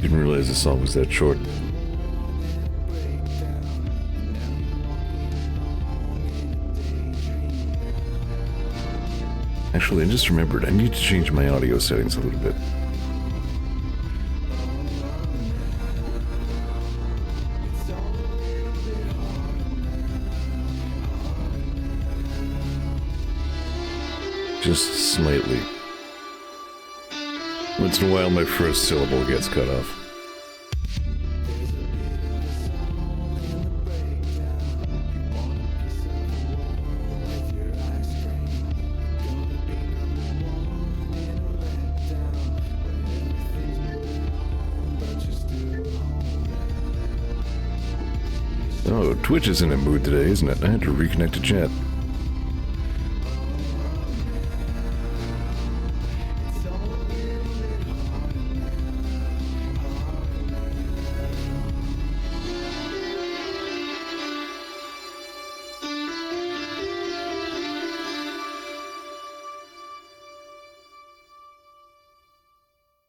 Didn't realize the song was that short. Actually, I just remembered, I need to change my audio settings a little bit. Just slightly. Once in a while, my first syllable gets cut off. Oh, Twitch is in a mood today, isn't it? I had to reconnect to chat.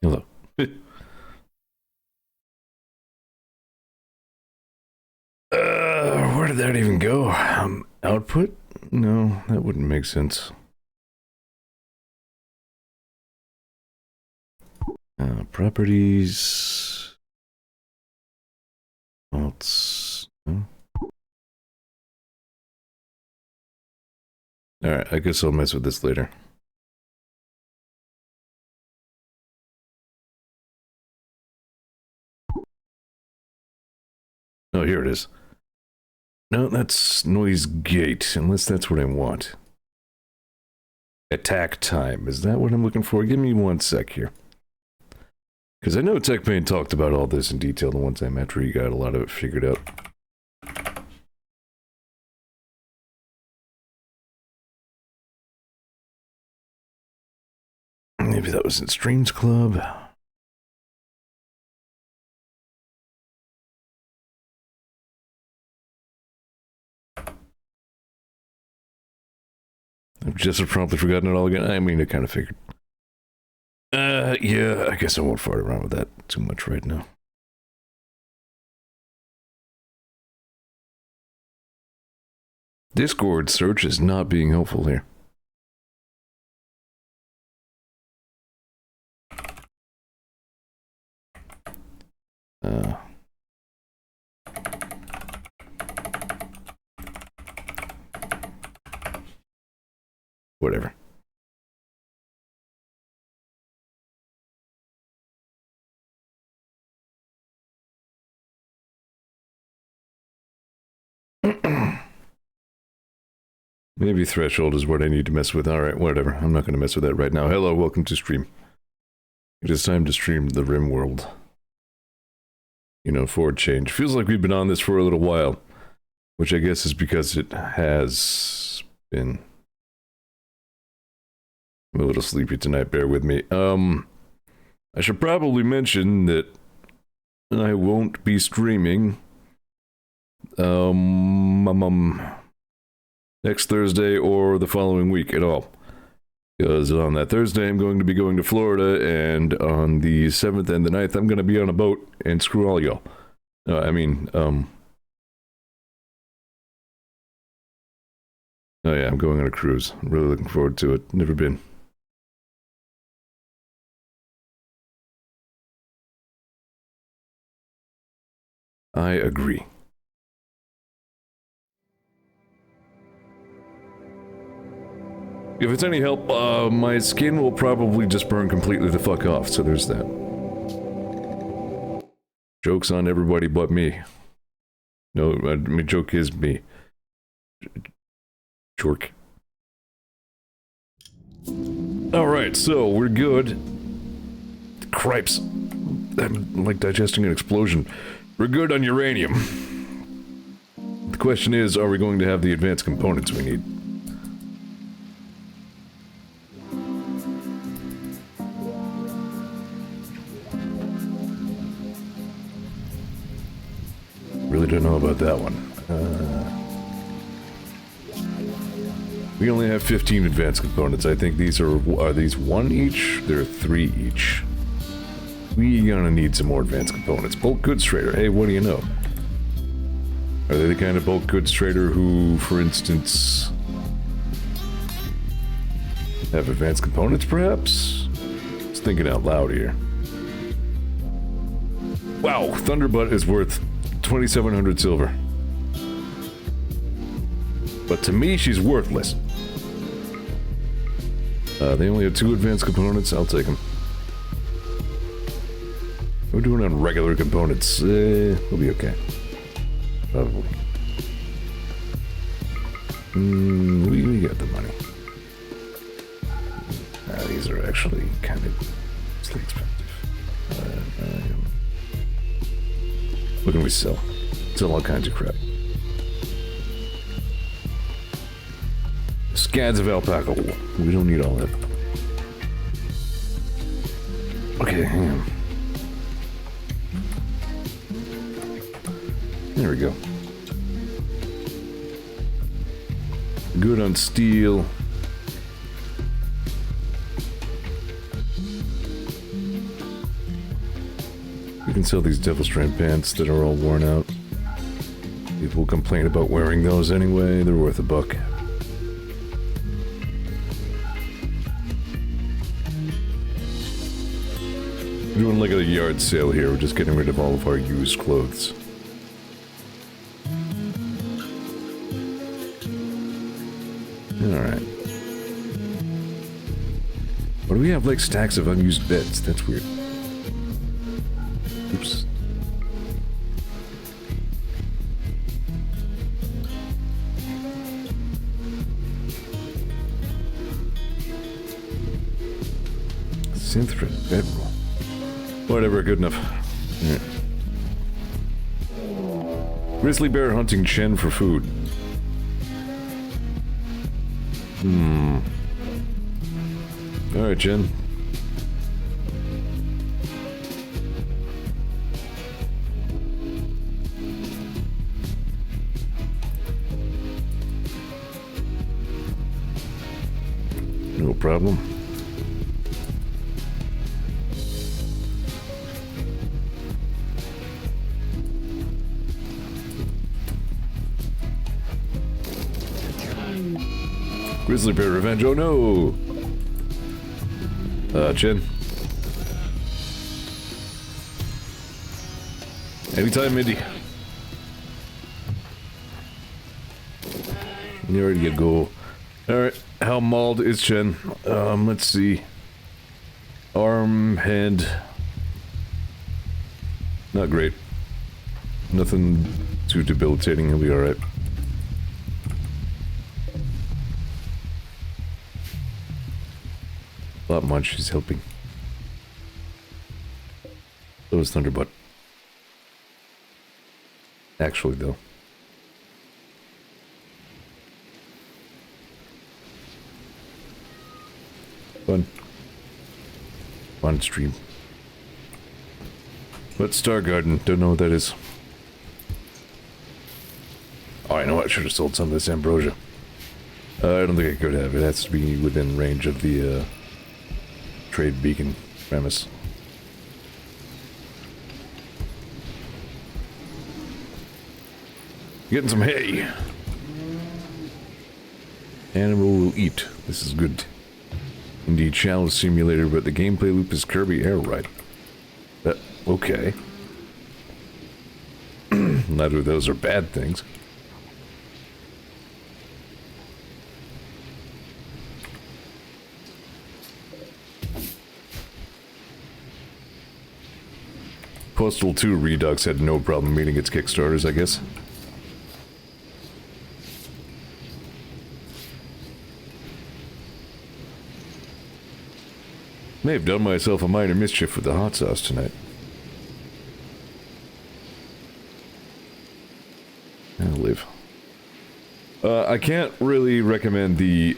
Hello. Where did that even go? Output? No, that wouldn't make sense. Properties. Alts. No. Alright, I guess I'll mess with this later. Oh, here it is. No, that's noise gate, unless that's what I want. Attack time. Is that what I'm looking for? Give me 1 sec here. Because I know TechPain talked about all this in detail the one time after he got a lot of it figured out. Maybe that was in Streams Club. I've just promptly forgotten it all again. I mean, I kind of figured. Yeah, I guess I won't fart around with that too much right now. Discord search is not being helpful here. Whatever. Maybe threshold is what I need to mess with. Alright, whatever. I'm not going to mess with that right now. Hello, welcome to stream. It is time to stream the RimWorld. You know, forward change. Feels like we've been on this for a little while. Which I guess is because it has been. I'm a little sleepy tonight, bear with me. I should probably mention that I won't be streaming next Thursday or the following week at all. Because on that Thursday I'm going to be going to Florida, and on the 7th and the 9th I'm going to be on a boat, and screw all y'all. Oh yeah, I'm going on a cruise. I'm really looking forward to it. Never been. I agree. If it's any help, my skin will probably just burn completely the fuck off, so there's that. Joke's on everybody but me. No, I mean, joke is me. Jork. Alright, so we're good. Cripes. I'm like digesting an explosion. We're good on uranium. The question is, are we going to have the advanced components we need? Really don't know about that one. We only have 15 advanced components. I think these are these 1 each? They're 3 each. We gonna need some more advanced components. Bulk goods trader. Hey, what do you know? Are they the kind of bulk goods trader who, for instance, have advanced components, perhaps? Just thinking out loud here. Wow, Thunderbutt is worth 2,700 silver. But to me, she's worthless. They only have 2 advanced components. I'll take them. We're doing on regular components. We'll be okay. Probably. We got the money. These are actually kind of expensive. What can we sell? Sell all kinds of crap. Scads of alpaca wool. We don't need all that. Okay, hang on. There we go. Good on steel. We can sell these devil strand pants that are all worn out. People complain about wearing those anyway. They're worth $1. We're doing like a yard sale here. We're just getting rid of all of our used clothes. Alright. What do we have, like stacks of unused beds? That's weird. Oops. Synthra bedroll. Whatever, good enough. Right. Grizzly bear hunting Chen for food. Alright, Chen. No problem. Grizzly bear revenge, oh no! Chen. Anytime, Mindy. You're ready to go. Alright, how mauled is Chen? Let's see. Arm, hand. Not great. Nothing too debilitating, he'll be alright. Not much, she's helping. So is Thunderbutt. Actually, though. Fun. Fun stream. But Star Garden, don't know what that is. Oh, I know what, I should have sold some of this ambrosia. I don't think I could have. It has to be within range of the, trade beacon premise. Getting some hay. Animal will eat. This is good. Indeed, challenge simulator, but the gameplay loop is Kirby Air Ride. Okay. Neither of those are bad things. Postal 2 Redux had no problem meeting its Kickstarters, I guess. May have done myself a minor mischief with the hot sauce tonight. I'll live. I can't really recommend the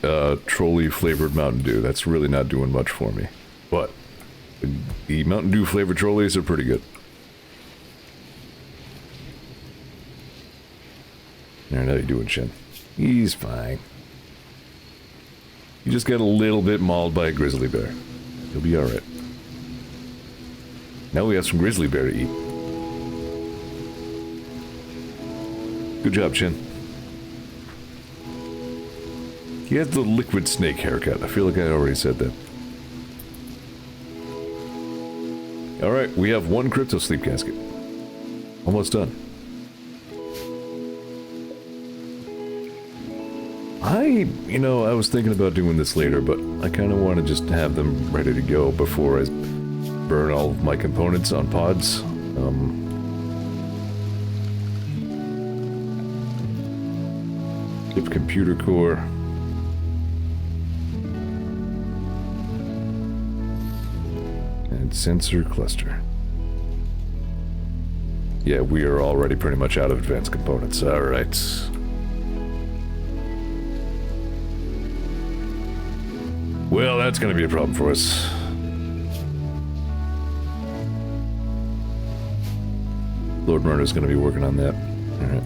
trolley flavored Mountain Dew. That's really not doing much for me. But the Mountain Dew flavored trolleys are pretty good. Alright, how you doing, Shen? He's fine. You just got a little bit mauled by a grizzly bear. He'll be alright. Now we have some grizzly bear to eat. Good job, Chin. He has the liquid snake haircut. I feel like I already said that. Alright, we have one crypto sleep casket. Almost done. I was thinking about doing this later, but I kind of want to just have them ready to go before I burn all of my components on pods. Chip computer core. And sensor cluster. Yeah, we are already pretty much out of advanced components. Alright. Well, that's gonna be a problem for us. Lord Murder's gonna be working on that. Alright.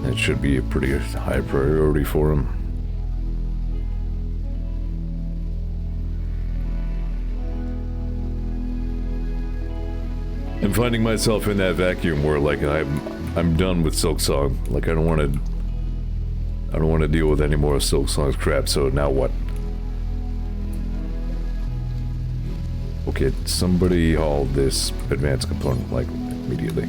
That should be a pretty high priority for him. I'm finding myself in that vacuum where, like, I'm done with Silk Song. Like, I don't want to deal with any more Silk Song's crap. So now what? Okay, somebody haul this advanced component, like, immediately.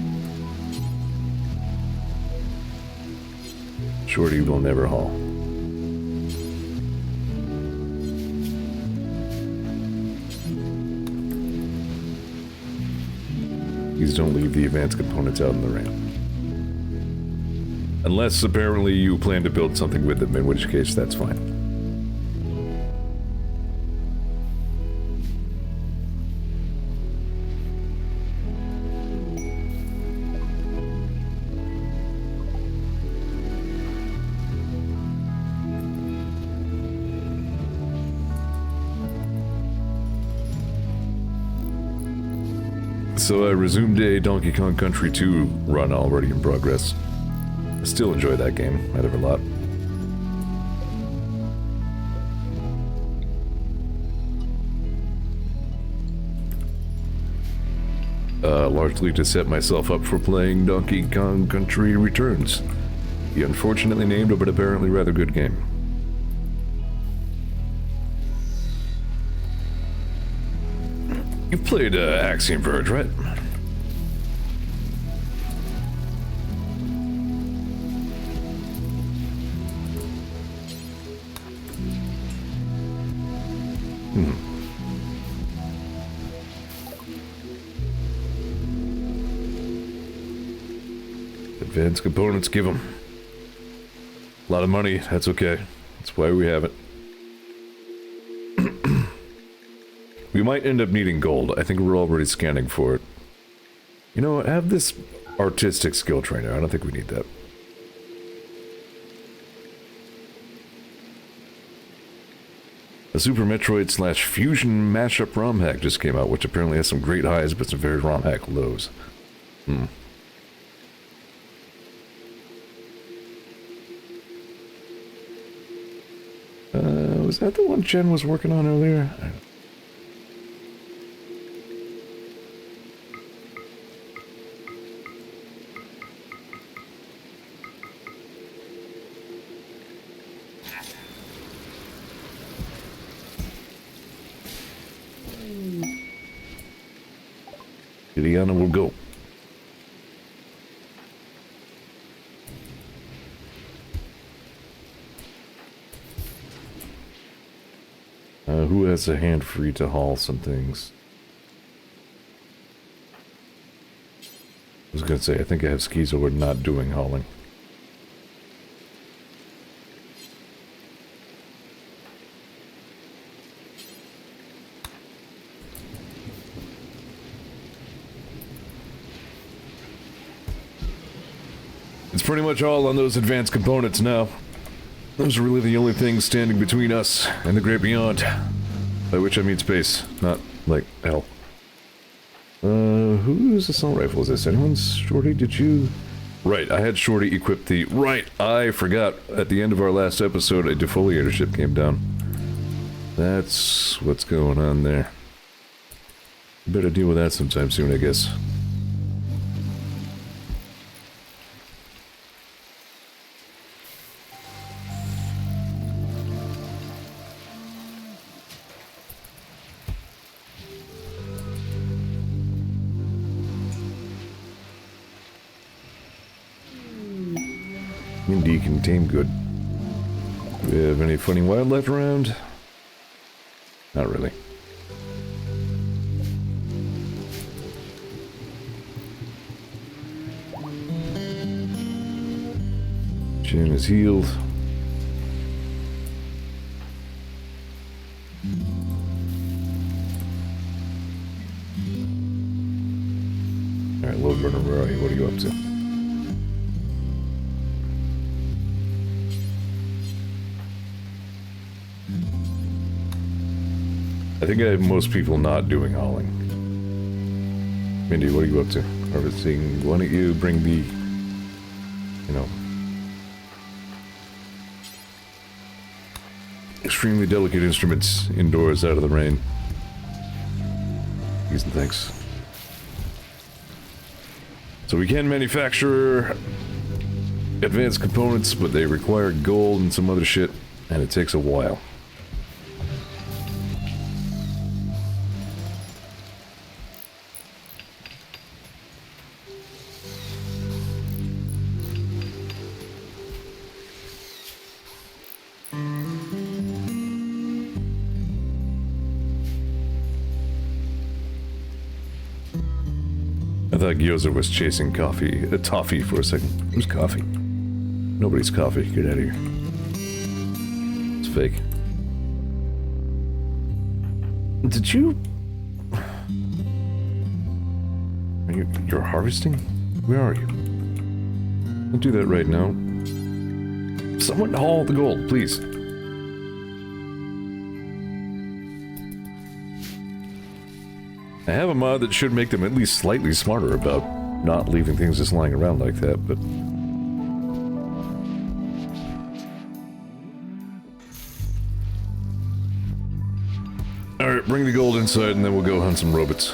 Shorty will never haul. Please don't leave the advanced components out in the ramp. Unless, apparently, you plan to build something with them, in which case, that's fine. So I resumed a Donkey Kong Country 2 run already in progress. I still enjoy that game, I have a lot. Largely to set myself up for playing Donkey Kong Country Returns. The unfortunately named but apparently rather good game. You've played Axiom Verge, right? Advanced components, give them. A lot of money, that's okay. That's why we have it. We might end up needing gold. I think we're already scanning for it. You know, I have this artistic skill trainer. I don't think we need that. A Super Metroid / Fusion mashup ROM hack just came out, which apparently has some great highs, but some very ROM hack lows. Was that the one Jen was working on earlier? Ileana will go. Who has a hand free to haul some things? I was gonna say, I think I have skis over not doing hauling. It's pretty much all on those advanced components now. Those are really the only things standing between us and the great beyond. By which I mean space, not, like, hell. Whose assault rifle is this? Anyone's? Shorty, did you Right, I had Shorty equip the... Right, I forgot. At the end of our last episode, a defoliator ship came down. That's what's going on there. Better deal with that sometime soon, I guess. Indy can tame good. Do we have any funny wildlife around? Not really. Chin is healed. Alright, Lord Runner, where are you? What are you up to? I think I have most people not doing hauling. Mindy, what are you up to? Harvesting. Why don't you bring the... You know... extremely delicate instruments indoors out of the rain. Please and thanks. So we can manufacture advanced components, but they require gold and some other shit, and it takes a while. I thought Gyoza was chasing toffee for a second. Who's coffee? Nobody's coffee. Get out of here. It's fake. Did you... You're harvesting? Where are you? Don't do that right now. Someone haul the gold, please. I have a mod that should make them at least slightly smarter about not leaving things just lying around like that, but... Alright, bring the gold inside and then we'll go hunt some robots.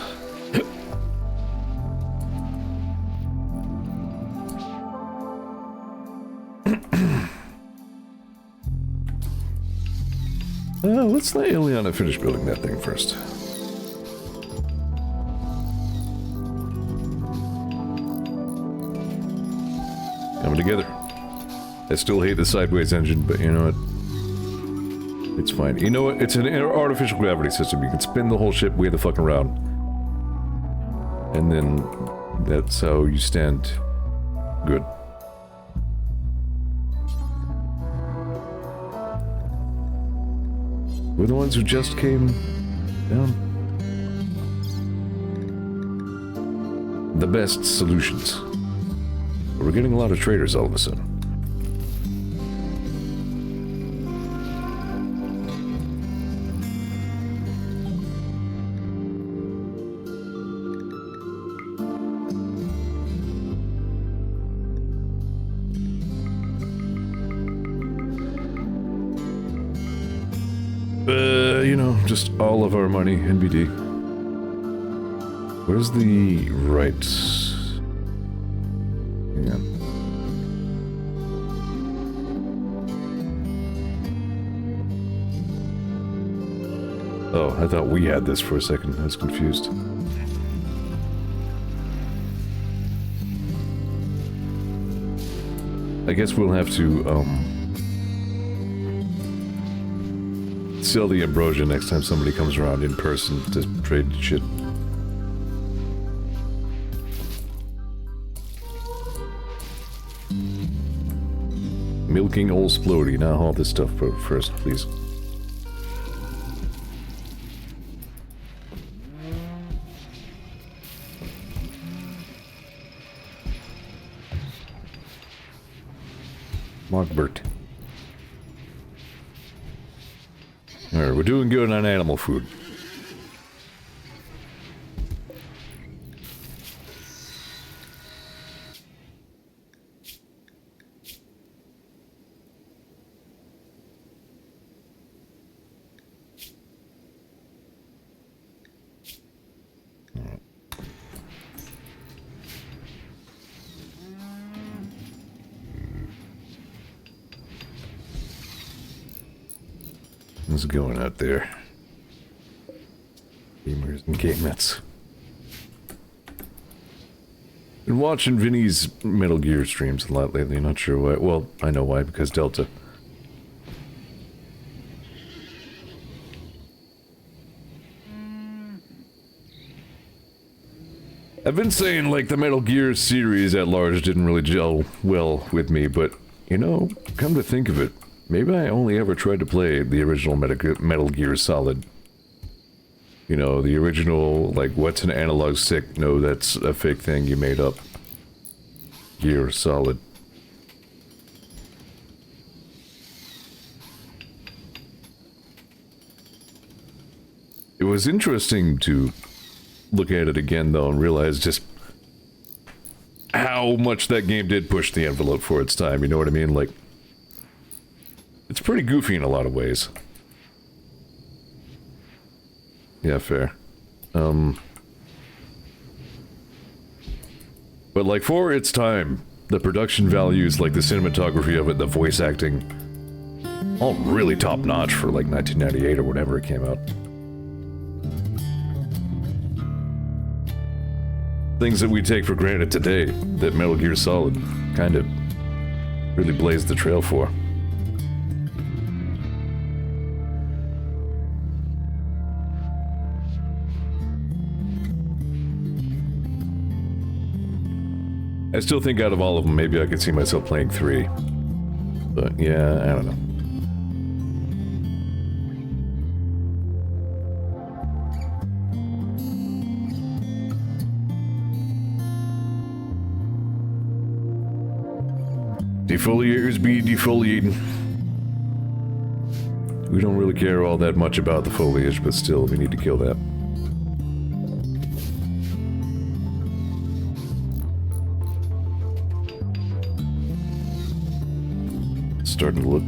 Let's let Ileana finish building that thing first. Coming together. I still hate the sideways engine, but you know what? It's fine. You know what? It's an artificial gravity system. You can spin the whole ship way the fuck around. And then that's how you stand good. We're the ones who just came down. The best solutions. We're getting a lot of traders all of a sudden. You know, just all of our money, NBD. Where's the right... Yeah. Oh, I thought we had this for a second. I was confused. I guess we'll have to, sell the ambrosia next time somebody comes around in person to trade shit. Milking old Splody. Now haul this stuff first, please. Markbert. Alright, we're doing good on animal food. things going out there? Gamers and gamettes. Been watching Vinny's Metal Gear streams a lot lately, not sure why. Well, I know why, because Delta. I've been saying, like, the Metal Gear series at large didn't really gel well with me, but, you know, come to think of it, maybe I only ever tried to play the original Metal Gear Solid. You know, the original, like, what's an analog stick? No, that's a fake thing you made up. Gear Solid. It was interesting to look at it again, though, and realize just how much that game did push the envelope for its time, you know what I mean? Like, it's pretty goofy in a lot of ways. Yeah, fair. But, like, for its time, the production values, like the cinematography of it, the voice acting, all really top-notch for, like, 1998 or whenever it came out. Things that we take for granted today, that Metal Gear Solid kind of really blazed the trail for. I still think out of all of them, maybe I could see myself playing 3. But yeah, I don't know. Defoliators be defoliating. We don't really care all that much about the foliage, but still, we need to kill that. It's starting to look...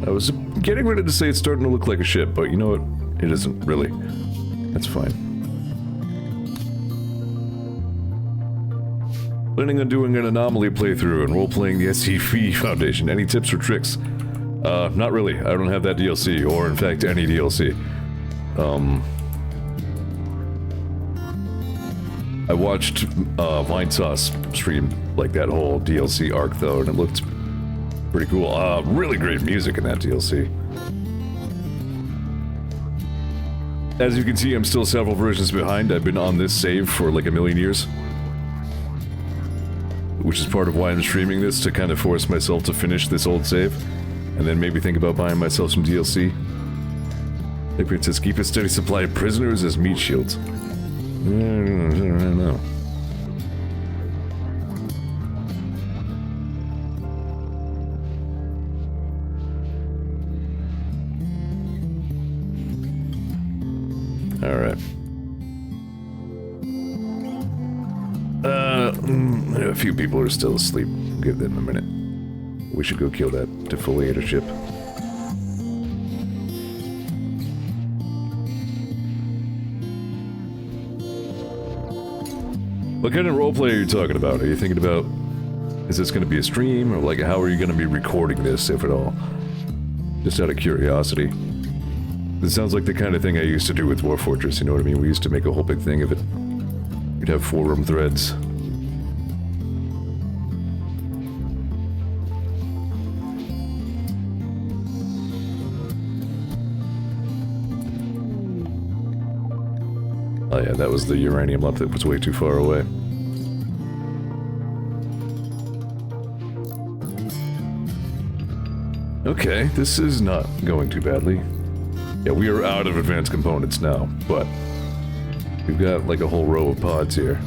I was getting ready to say it's starting to look like a ship, but you know what? It isn't, really. That's fine. Planning on doing an anomaly playthrough and role-playing the SCP Foundation. Any tips or tricks? Not really. I don't have that DLC, or in fact, any DLC. I watched Vinesauce stream, like, that whole DLC arc, though, and it looked pretty cool. Really great music in that DLC. As you can see, I'm still several versions behind. I've been on this save for, like, a million years. Which is part of why I'm streaming this, to kind of force myself to finish this old save, and then maybe think about buying myself some DLC. Hey, Princess, keep a steady supply of prisoners as meat shields. I don't know. Alright. A few people are still asleep. Give them a minute. We should go kill that defoliator ship. What kind of roleplay are you talking about? Are you thinking about... Is this going to be a stream? Or, like, how are you going to be recording this, if at all? Just out of curiosity. This sounds like the kind of thing I used to do with War Fortress, you know what I mean? We used to make a whole big thing of it. We'd have forum threads. Oh yeah, that was the uranium lump that was way too far away. Okay, this is not going too badly. Yeah, we are out of advanced components now, but we've got like a whole row of pods here.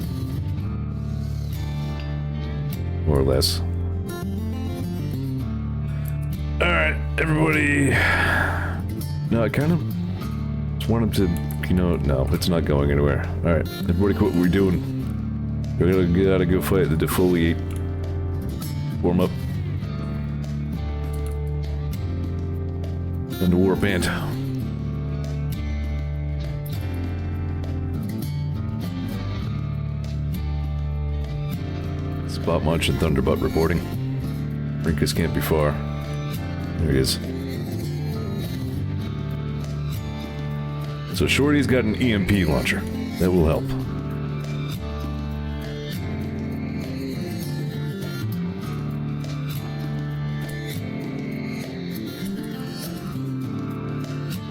More or less. Alright, everybody. No, I kind of just want him to... You know, no, it's not going anywhere. Alright, everybody quit what we're doing. We're gotta go fight the defoliate. Warm up. And the war band. Spot Munch and Thunderbutt reporting. Rinkus can't be far. There he is. So Shorty's got an EMP launcher. That will help.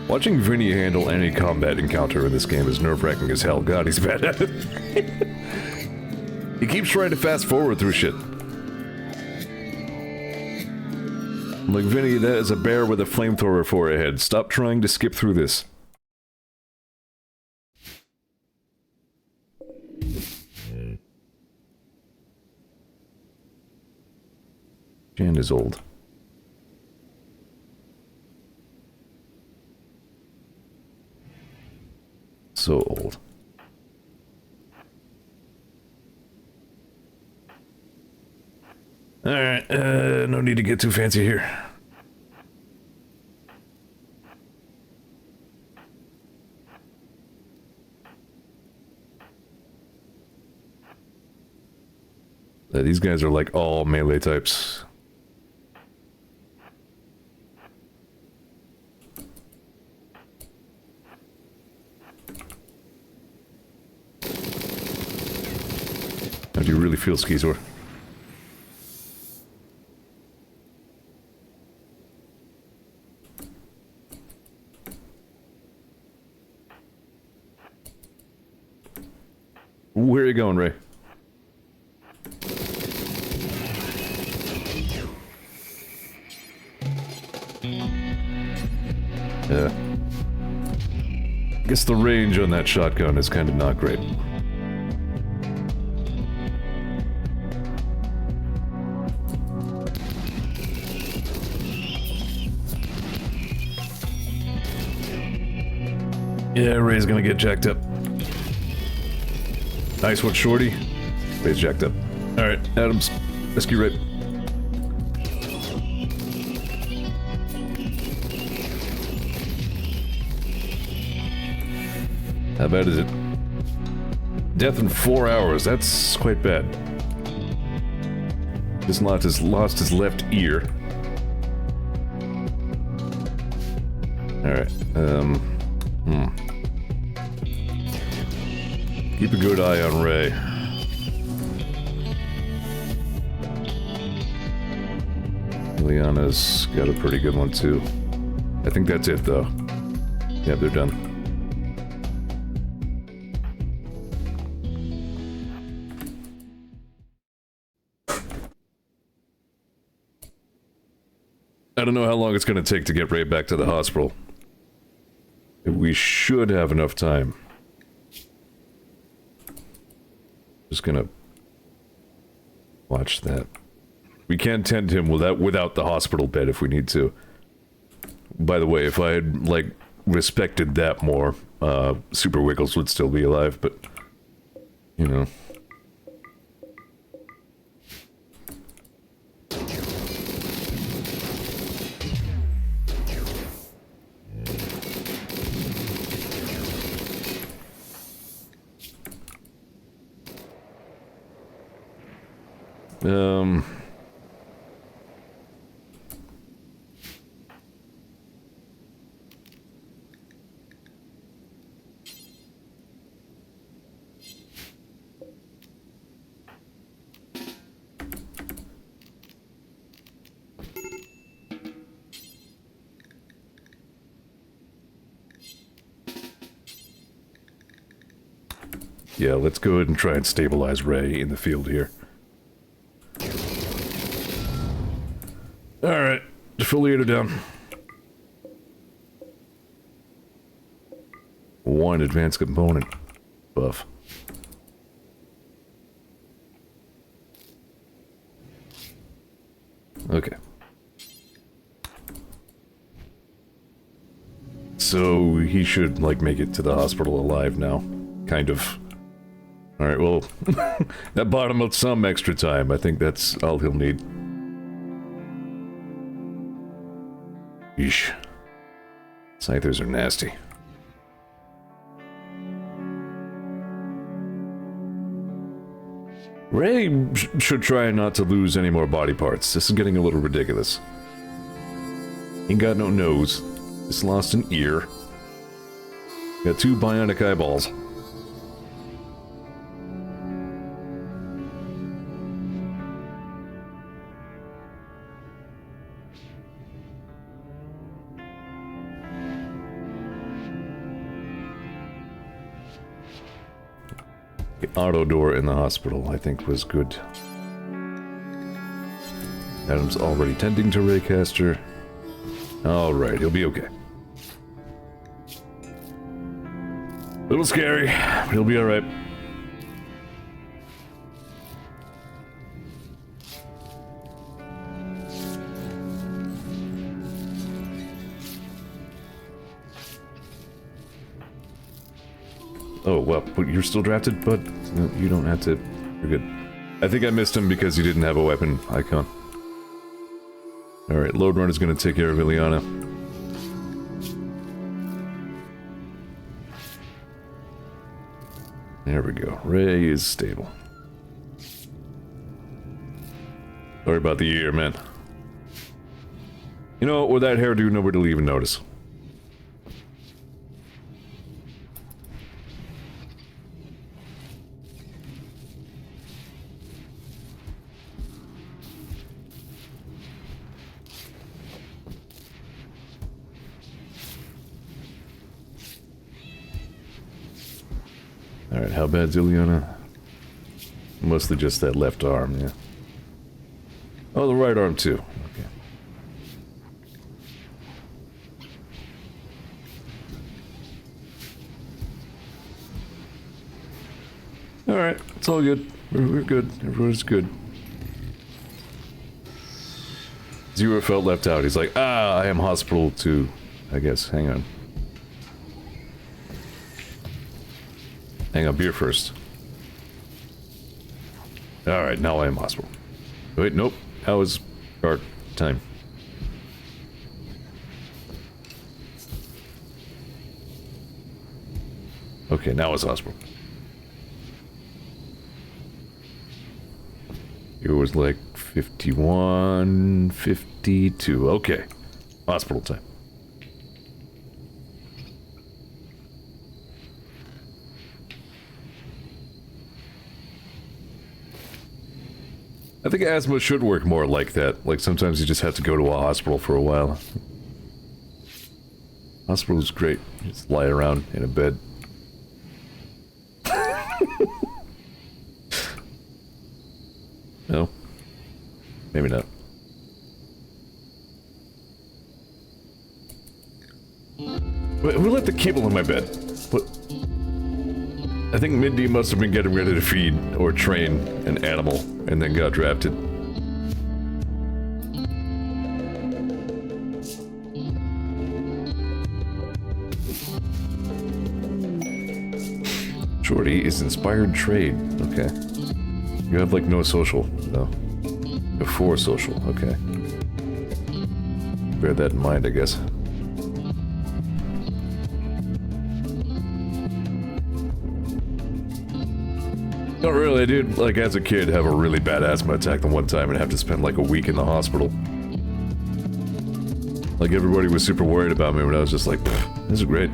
Watching Vinny handle any combat encounter in this game is nerve-wracking as hell. God, he's bad at it. He keeps trying to fast forward through shit. I'm like, Vinny, that is a bear with a flamethrower for a head. Stop trying to skip through this. Jan is old. So old. Alright, no need to get too fancy here. These guys are like all melee types. How do you really feel, Zeor? Where are you going, Ray? Yeah. I guess the range on that shotgun is kind of not great. Yeah, Ray's gonna get jacked up. Nice one, Shorty. Ray's jacked up. Alright, Adams, rescue Ray. How bad is it? Death in 4 hours, that's quite bad. Just lost his left ear. Alright, keep a good eye on Ray. Liana's got a pretty good one too. I think that's it though. Yeah, they're done. I don't know how long it's gonna take to get Ray back to the hospital. We should have enough time. Just gonna watch that. We can tend him without the hospital bed if we need to. By the way, if I had, like, respected that more, Super Wiggles would still be alive, but, you know. Yeah, let's go ahead and try and stabilize Ray in the field here. Alright, defoliator down. 1 advanced component buff. Okay. So he should, like, make it to the hospital alive now. Kind of. Alright, well, that bought him some extra time. I think that's all he'll need. Yeesh. Scythers are nasty. Ray should try not to lose any more body parts. This is getting a little ridiculous. Ain't got no nose. Just lost an ear. Got 2 bionic eyeballs. The auto door in the hospital, I think, was good. Adam's already tending to Raycaster. Alright, he'll be okay. Little scary, but he'll be alright. Oh, well, but you're still drafted, but no, you don't have to. You're good. I think I missed him because he didn't have a weapon icon. Alright, Load Run is going to take care of Ileana. There we go. Ray is stable. Sorry about the ear, man. You know, with that hairdo, nobody will even notice. Alright, how bad's Ileana? Mostly just that left arm, yeah. Oh, the right arm too. Okay. Alright, it's all good. We're good. Everyone's good. Zeor felt left out. He's like, I am hospital too, I guess. Hang on. Hang on, beer first. Alright, now I am hospital. Wait, nope. That was our time. Okay, now it's hospital. It was like 51, 52. Okay. Hospital time. I think asthma should work more like that. Like, sometimes you just have to go to a hospital for a while. Hospital is great. You just lie around in a bed. No? Maybe not. Wait, who left the cable in my bed? What? I think Mindy must have been getting ready to feed or train an animal and then got drafted. Shorty is inspired trade. Okay. You have like no social. No. Before social. Okay. Bear that in mind, I guess. Not really, dude. Like, as a kid, have a really bad asthma attack the one time and have to spend like a week in the hospital. Like, everybody was super worried about me when I was just like, this is great.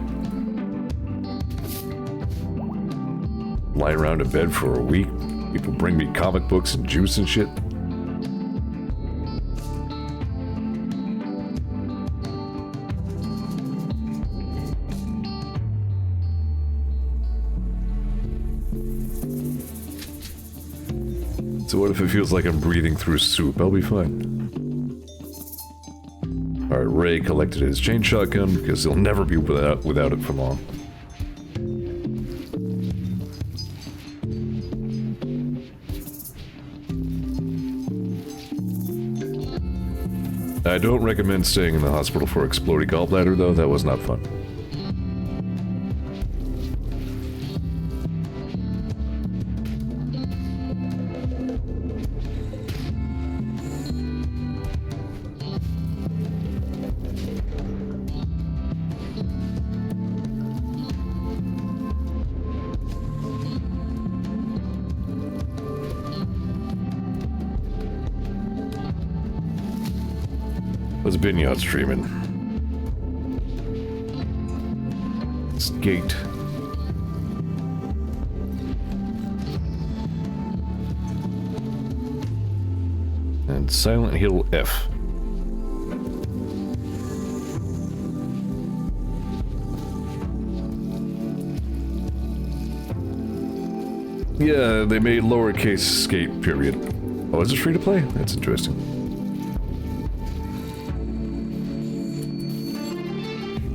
Lie around in bed for a week. People bring me comic books and juice and shit. So what if it feels like I'm breathing through soup? I'll be fine. Alright, Ray collected his chain shotgun because he'll never be without it for long. I don't recommend staying in the hospital for exploding gallbladder, though. That was not fun. What's Binyard streaming? Gate. And Silent Hill F. Yeah, they made lowercase skate, period. Oh, is it free to play? That's interesting.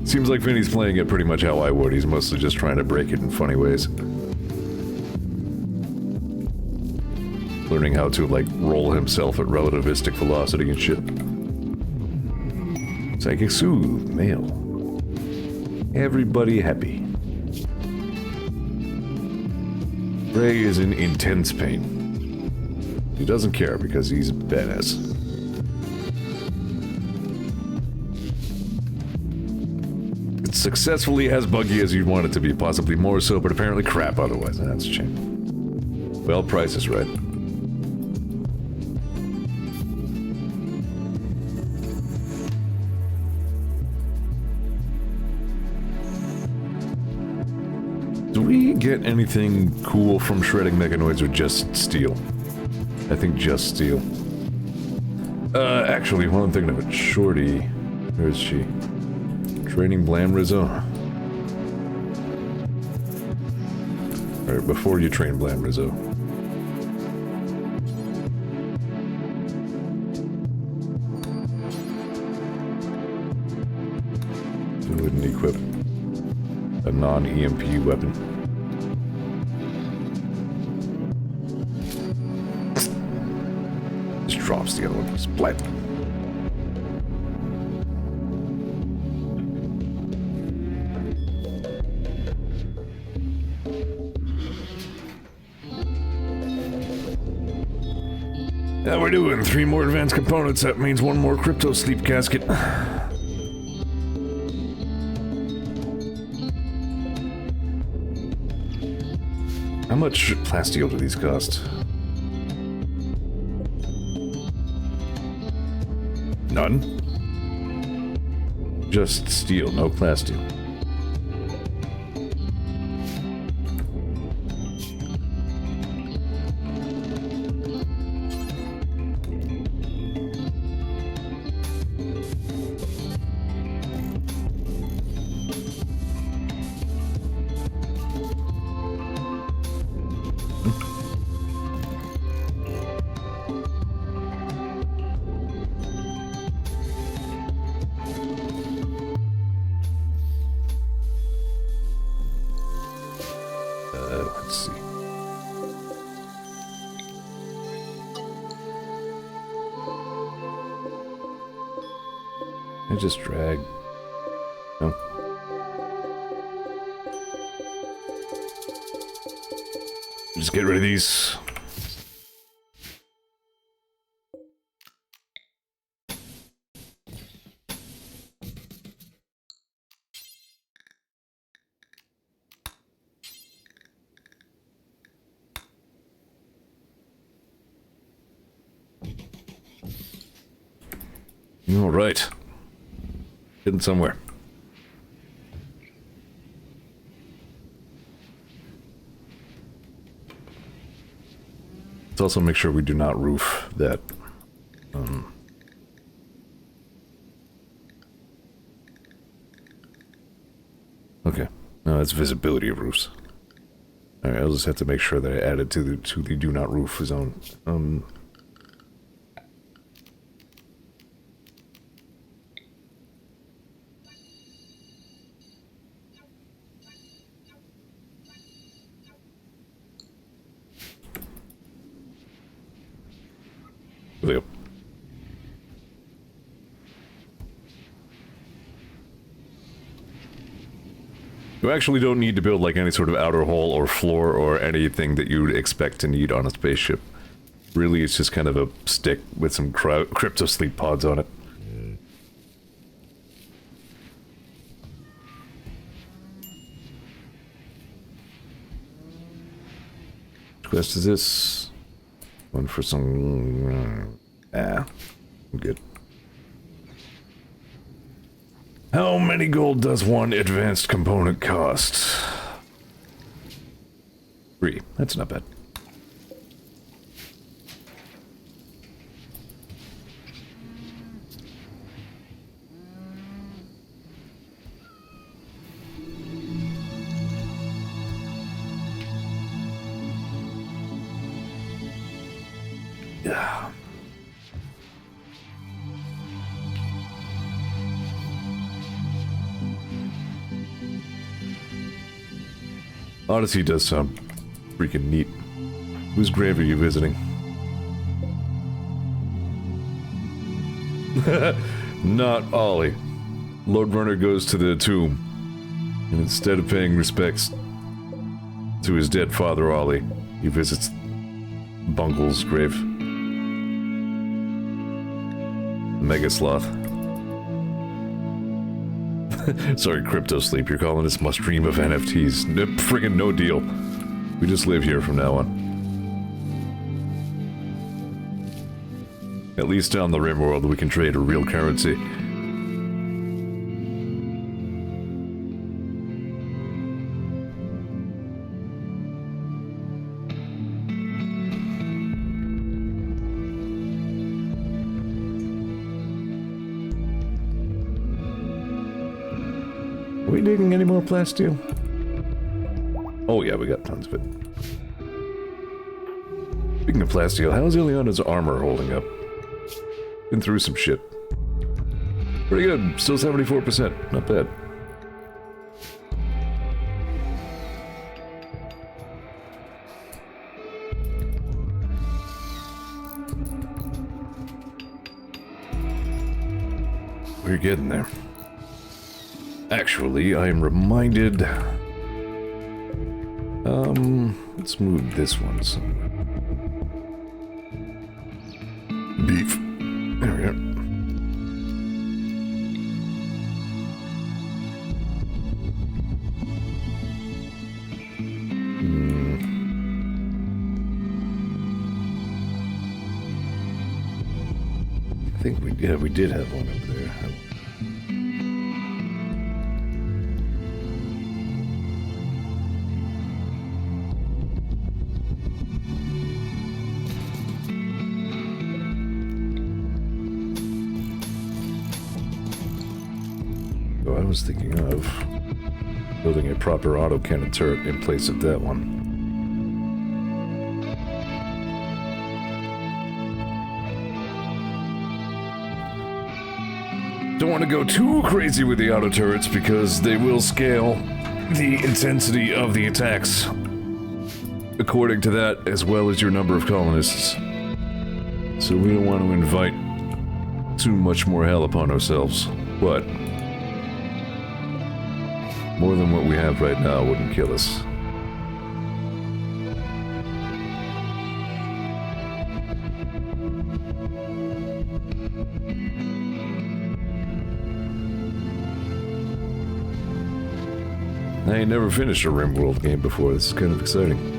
Seems like Vinny's playing it pretty much how I would. He's mostly just trying to break it in funny ways. Learning how to, like, roll himself at relativistic velocity and shit. Psychic Soothe, male. Everybody happy. Ray is in intense pain. He doesn't care because he's a badass. It's successfully as buggy as you'd want it to be, possibly more so, but apparently crap otherwise. That's a shame. Well, price is right. Do we get anything cool from shredding mechanoids or just steel? I think just steel. Actually, one thing of it. Shorty. Where is she? Training Blam Rizzo. Alright, before you train Blam Rizzo. Go ahead and equip a non-EMP weapon. Just drops the other one. Splat. How we're doing? 3 more advanced components. That means 1 more crypto sleep casket. How much plasteel do these cost? None? Just steel, no plasteel. Let's see. I just drag. No. Just get rid of these. All right. Hidden somewhere. Let's also make sure we do not roof that. Okay. No, that's visibility of roofs. Alright, I'll just have to make sure that I add it to the do not roof zone. Yep. You actually don't need to build like any sort of outer hull or floor or anything that you'd expect to need on a spaceship. Really, it's just kind of a stick with some crypto sleep pods on it. Which quest is this? One for some... I'm good. How many gold does one advanced component cost? 3. That's not bad. Yeah. Odyssey does sound freaking neat. Whose grave are you visiting? Not Ollie. Lord Runner goes to the tomb, and instead of paying respects to his dead father Ollie, he visits Bungle's grave. Mega Sloth. Sorry, Crypto Sleep, you're calling us must dream of NFTs. Friggin' no deal. We just live here from now on. At least down the RimWorld we can trade a real currency. Are we digging any more plasteel? Oh yeah, we got tons of it. Speaking of plasteel, how's Ileana's armor holding up? Been through some shit. Pretty good, still 74%, not bad. We're getting there. Actually, I am reminded... let's move this one somewhere. Beef. There we go. I think we did have one over there. I was thinking of building a proper autocannon turret in place of that one. Don't want to go too crazy with the auto turrets because they will scale the intensity of the attacks according to that, as well as your number of colonists. So we don't want to invite too much more hell upon ourselves, but more than what we have right now wouldn't kill us. I ain't never finished a RimWorld game before. This is kind of exciting.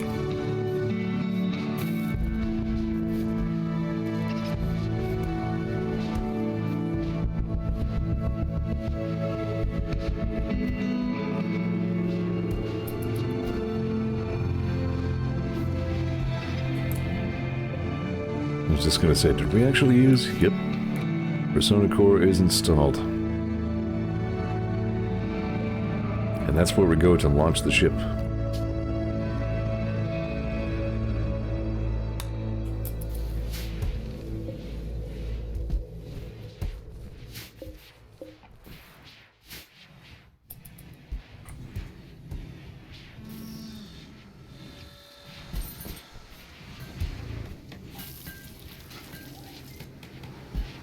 I was just gonna say, did we actually use? Yep. Persona Core is installed. And that's where we go to launch the ship.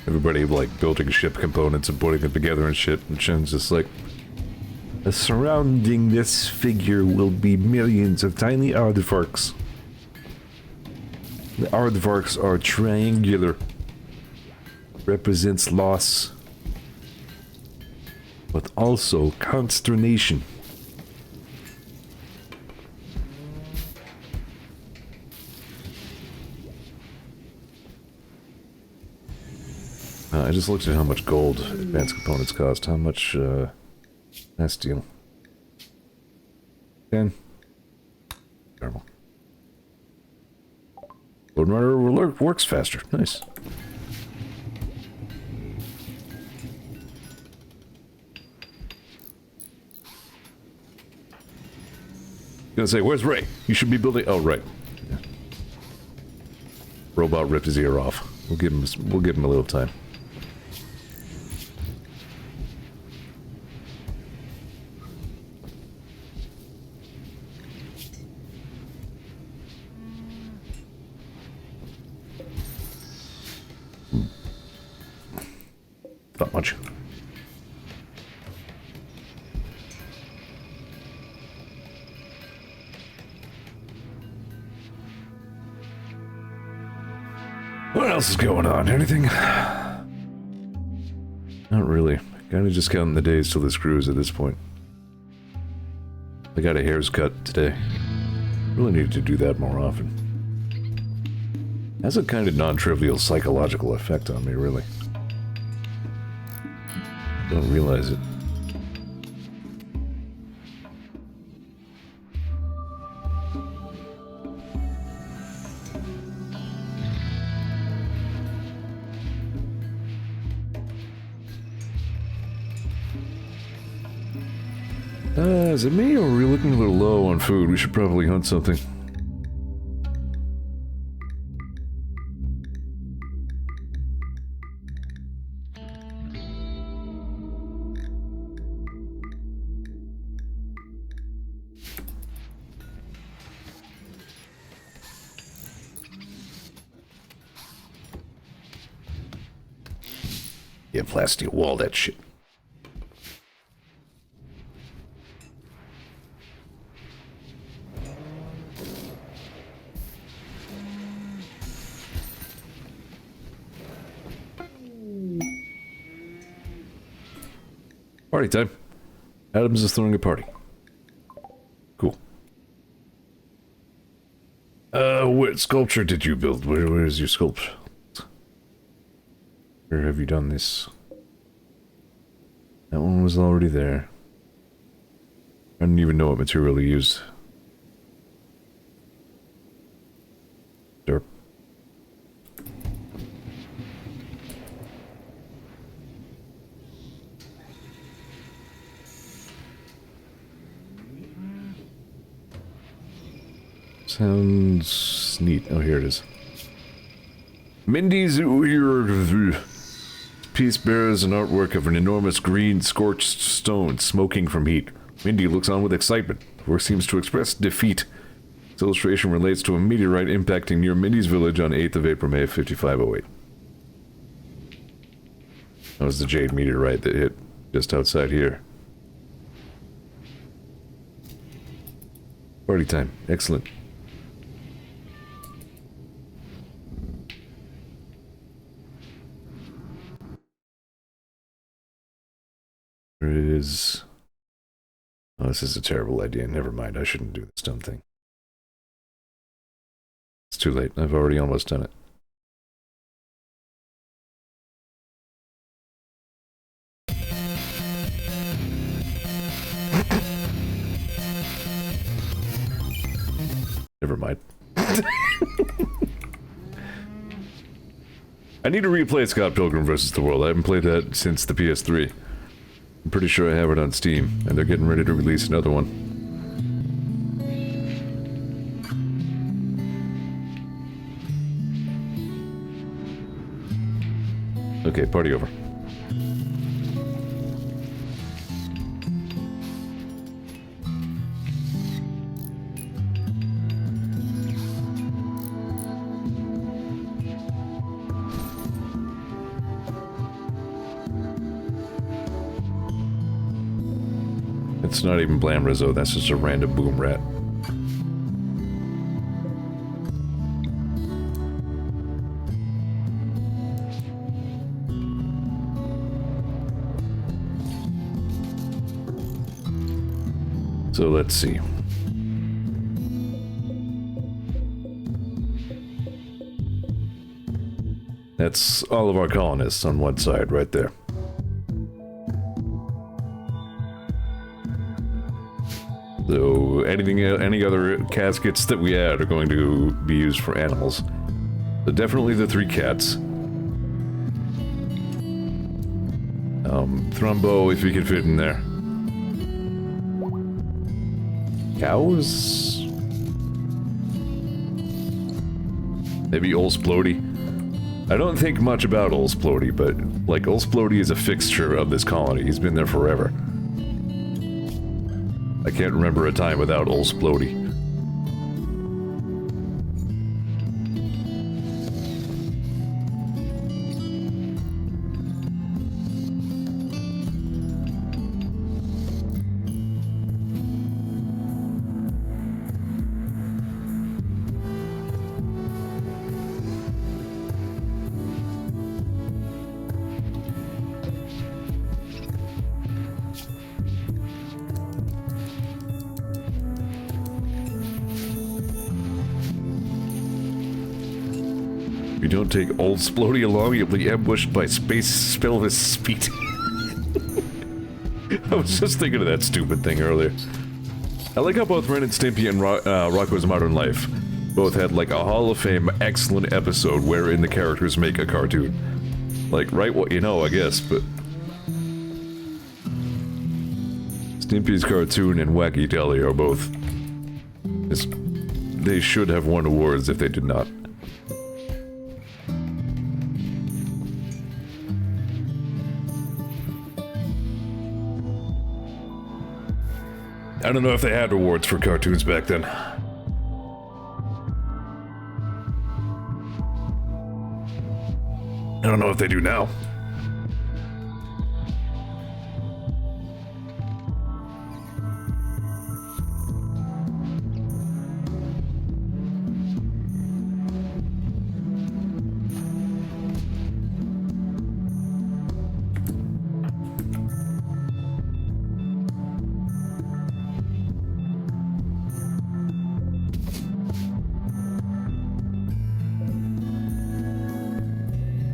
Everybody, like, building ship components and putting them together and shit, and Shen's just like, surrounding this figure will be millions of tiny aardvarks. The aardvarks are triangular. Represents loss, but also consternation. I just looked at how much gold advanced components cost. How much, mass steel? 10. Terrible. Load runner works faster. Nice. Gonna say, where's Ray? You should be building. Oh, right. Yeah. Robot ripped his ear off. We'll give him a little time. Not much. What else is going on? Anything? Not really. Kinda just counting the days till this cruise at this point. I got a hair's cut today. Really need to do that more often. Has a kind of non-trivial psychological effect on me, really. Don't realize it. Is it me, or are we looking a little low on food? We should probably hunt something. Yeah, plastic wall that shit. Party time. Adams is throwing a party. Cool. What sculpture did you build? Where is your sculpture? Where have you done this? That one was already there. I didn't even know what material he used. Derp. Sounds neat. Oh, here it is. Mindy's piece bears an artwork of an enormous green scorched stone smoking from heat. Mindy looks on with excitement. The work seems to express defeat. This illustration relates to a meteorite impacting near Mindy's village on 8th of April, May of 5508. That was the jade meteorite that hit just outside here. Party time. Excellent. There is... Oh, this is a terrible idea. Never mind. I shouldn't do this dumb thing. It's too late. I've already almost done it. Never mind. I need to replay Scott Pilgrim vs. the World. I haven't played that since the PS3. I'm pretty sure I have it on Steam, and they're getting ready to release another one. Okay, party over. It's not even Blam Rizzo, that's just a random boom rat. So let's see. That's all of our colonists on one side, right there. So any other caskets that we add are going to be used for animals. So definitely the 3 cats. Thrumbo, if you can fit in there. Cows? Maybe Old Splody. I don't think much about Old Splody, but, like, Old Splody is a fixture of this colony. He's been there forever. I can't remember a time without Old Splody. If you don't take Old Splody along, you'll be ambushed by space spillvis speed. I was just thinking of that stupid thing earlier. I like how both Ren and Stimpy and Rocko's Modern Life both had like a Hall of Fame excellent episode wherein the characters make a cartoon. Like, write what you know, I guess, but... Stimpy's cartoon and Wacky Deli are both... They should have won awards if they did not. I don't know if they had awards for cartoons back then. I don't know if they do now.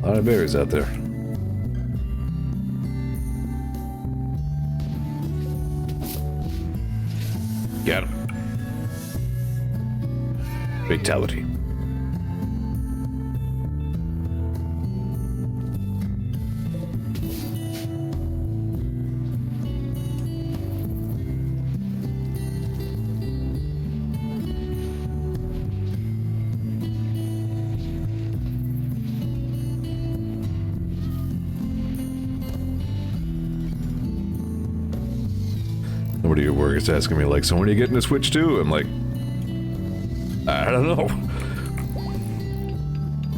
A lot of berries out there. Got him. Fatality. Somebody at work is asking me, like, so when are you getting a Switch too? I'm like, I don't know.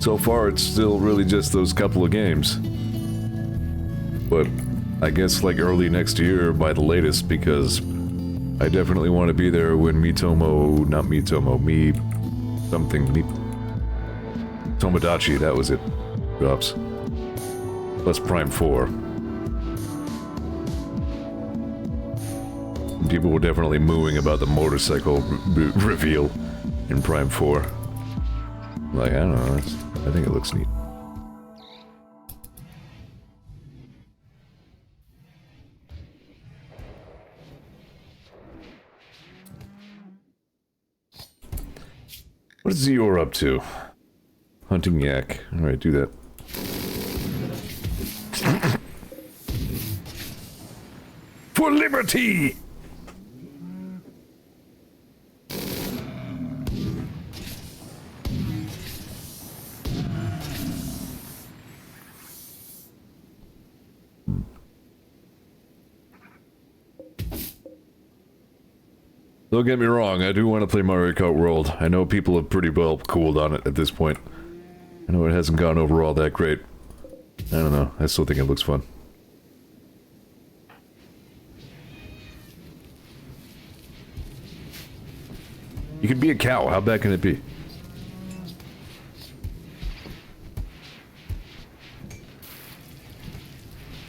So far, it's still really just those couple of games. But I guess, like, early next year by the latest, because I definitely want to be there when Tomodachi, that was it, drops. Plus Prime 4. People were definitely mooing about the motorcycle reveal in Prime 4. Like, I don't know, I think it looks neat. What is Zeor up to? Hunting yak. Alright, do that. For liberty! Don't get me wrong, I do want to play Mario Kart World. I know people have pretty well cooled on it at this point. I know it hasn't gone over all that great. I don't know, I still think it looks fun. You could be a cow, how bad can it be? You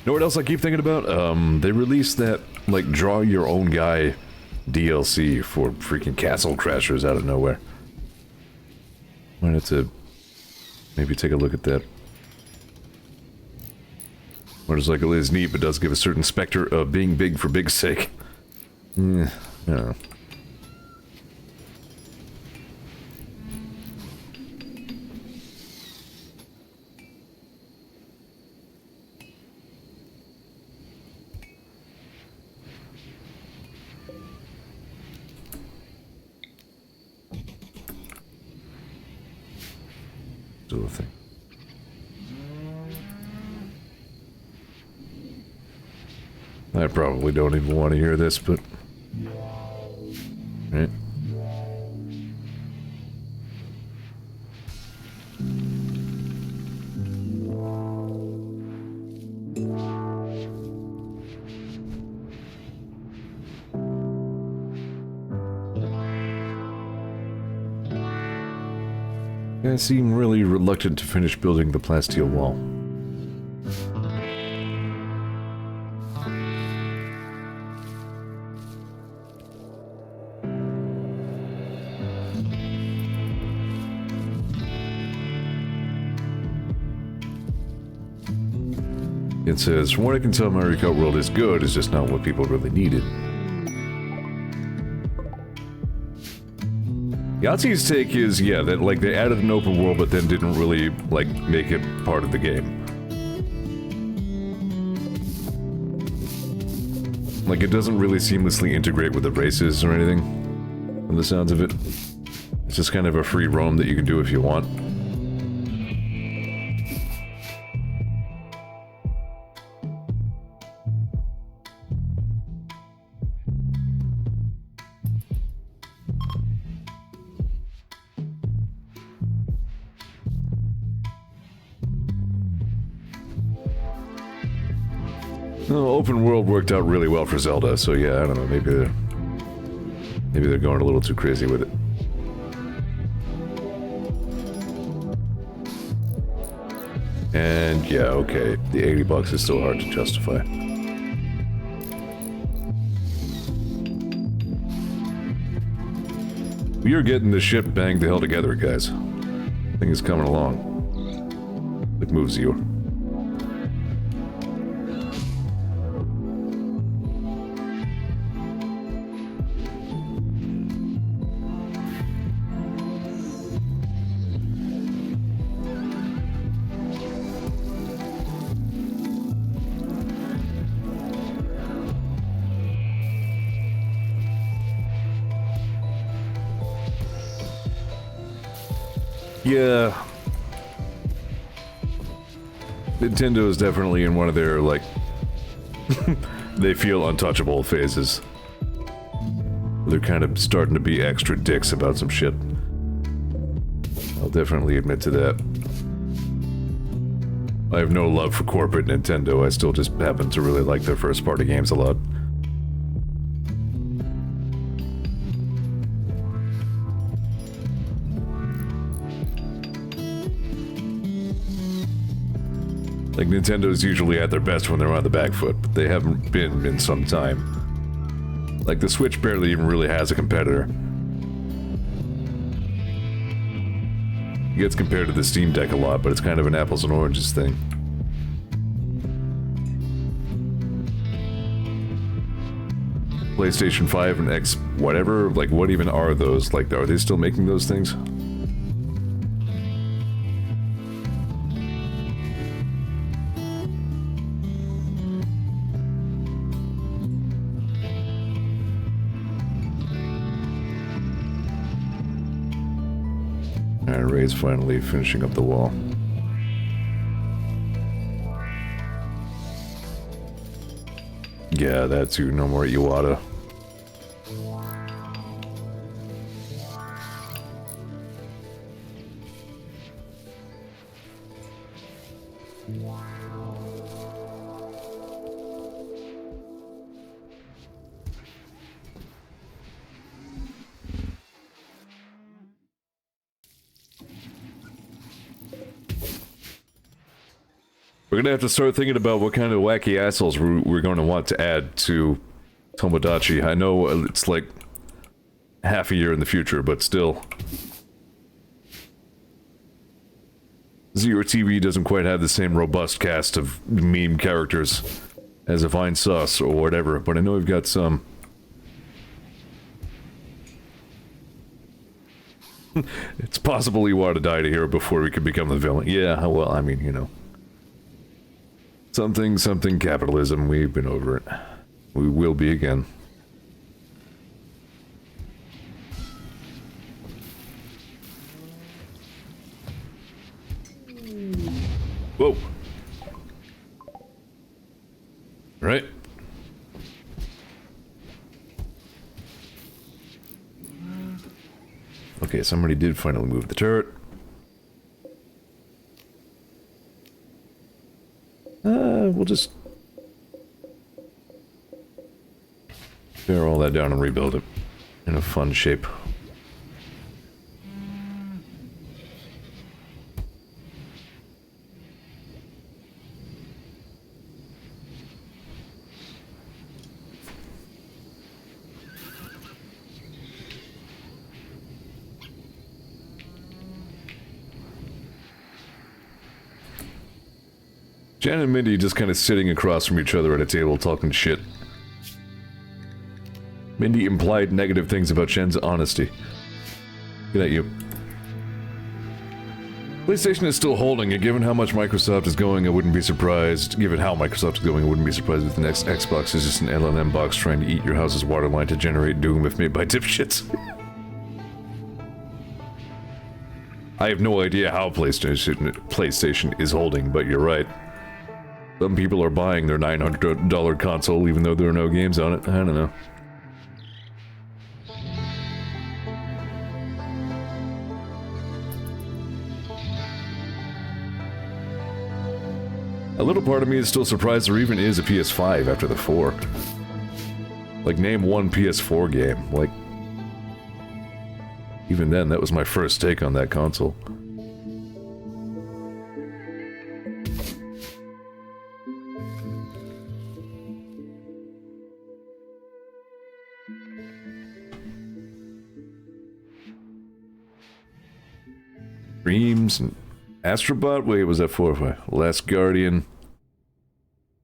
know what else I keep thinking about? They released that, like, draw your own guy DLC for freaking Castle Crashers out of nowhere. Might have to maybe take a look at that. Motorcycle is neat, but does give a certain specter of being big for big's sake. Yeah. Still a thing. I probably don't even want to hear this, but... Right. I seem really reluctant to finish building the plasteel wall. It says, from what I can tell, Mario Kart World is good, it's just not what people really needed. Yahtzee's take is, yeah, that, like, they added an open world, but then didn't really, like, make it part of the game. Like, it doesn't really seamlessly integrate with the races or anything, from the sounds of it. It's just kind of a free roam that you can do if you want. Well, open world worked out really well for Zelda, so yeah, I don't know, maybe they're going a little too crazy with it. And yeah, okay, the 80 bucks is still hard to justify. We are getting the ship banged the hell together, guys. Thing is coming along. Good move, Zeor. Yeah. Nintendo is definitely in one of their, like, they feel untouchable phases. They're kind of starting to be extra dicks about some shit. I'll definitely admit to that. I have no love for corporate Nintendo, I still just happen to really like their first-party games a lot. Like, Nintendo's usually at their best when they're on the back foot, but they haven't been in some time. Like, the Switch barely even really has a competitor. It gets compared to the Steam Deck a lot, but it's kind of an apples and oranges thing. PlayStation 5 and X whatever, like, what even are those? Like, are they still making those things? Alright, Ray's finally finishing up the wall. Yeah, that too. No more Iwata. We're gonna have to start thinking about what kind of wacky assholes we're going to want to add to Tomodachi. I know it's like half a year in the future, but still. Zeor TV doesn't quite have the same robust cast of meme characters as a Vine Sauce or whatever, but I know we've got some. It's possible you want to die to hear it before we could become the villain. Yeah, well, I mean, you know. Something capitalism, we've been over it. We will be again. Whoa. Right. Okay, somebody did finally move the turret. We'll just tear all that down and rebuild it in a fun shape. Jan and Mindy just kind of sitting across from each other at a table talking shit. Mindy implied negative things about Shen's honesty. Good at you. PlayStation is still holding, and given how much Microsoft is going, I wouldn't be surprised. Given how Microsoft is going, I wouldn't be surprised if the next Xbox is just an LLM box trying to eat your house's water line to generate doom if made by dipshits. I have no idea how PlayStation is holding, but you're right. Some people are buying their $900 console even though there are no games on it. I don't know. A little part of me is still surprised there even is a PS5 after the 4. Like, name one PS4 game. Like, even then, that was my first take on that console. Dreams and Astrobot? Wait, was that 4 or 5? Last Guardian.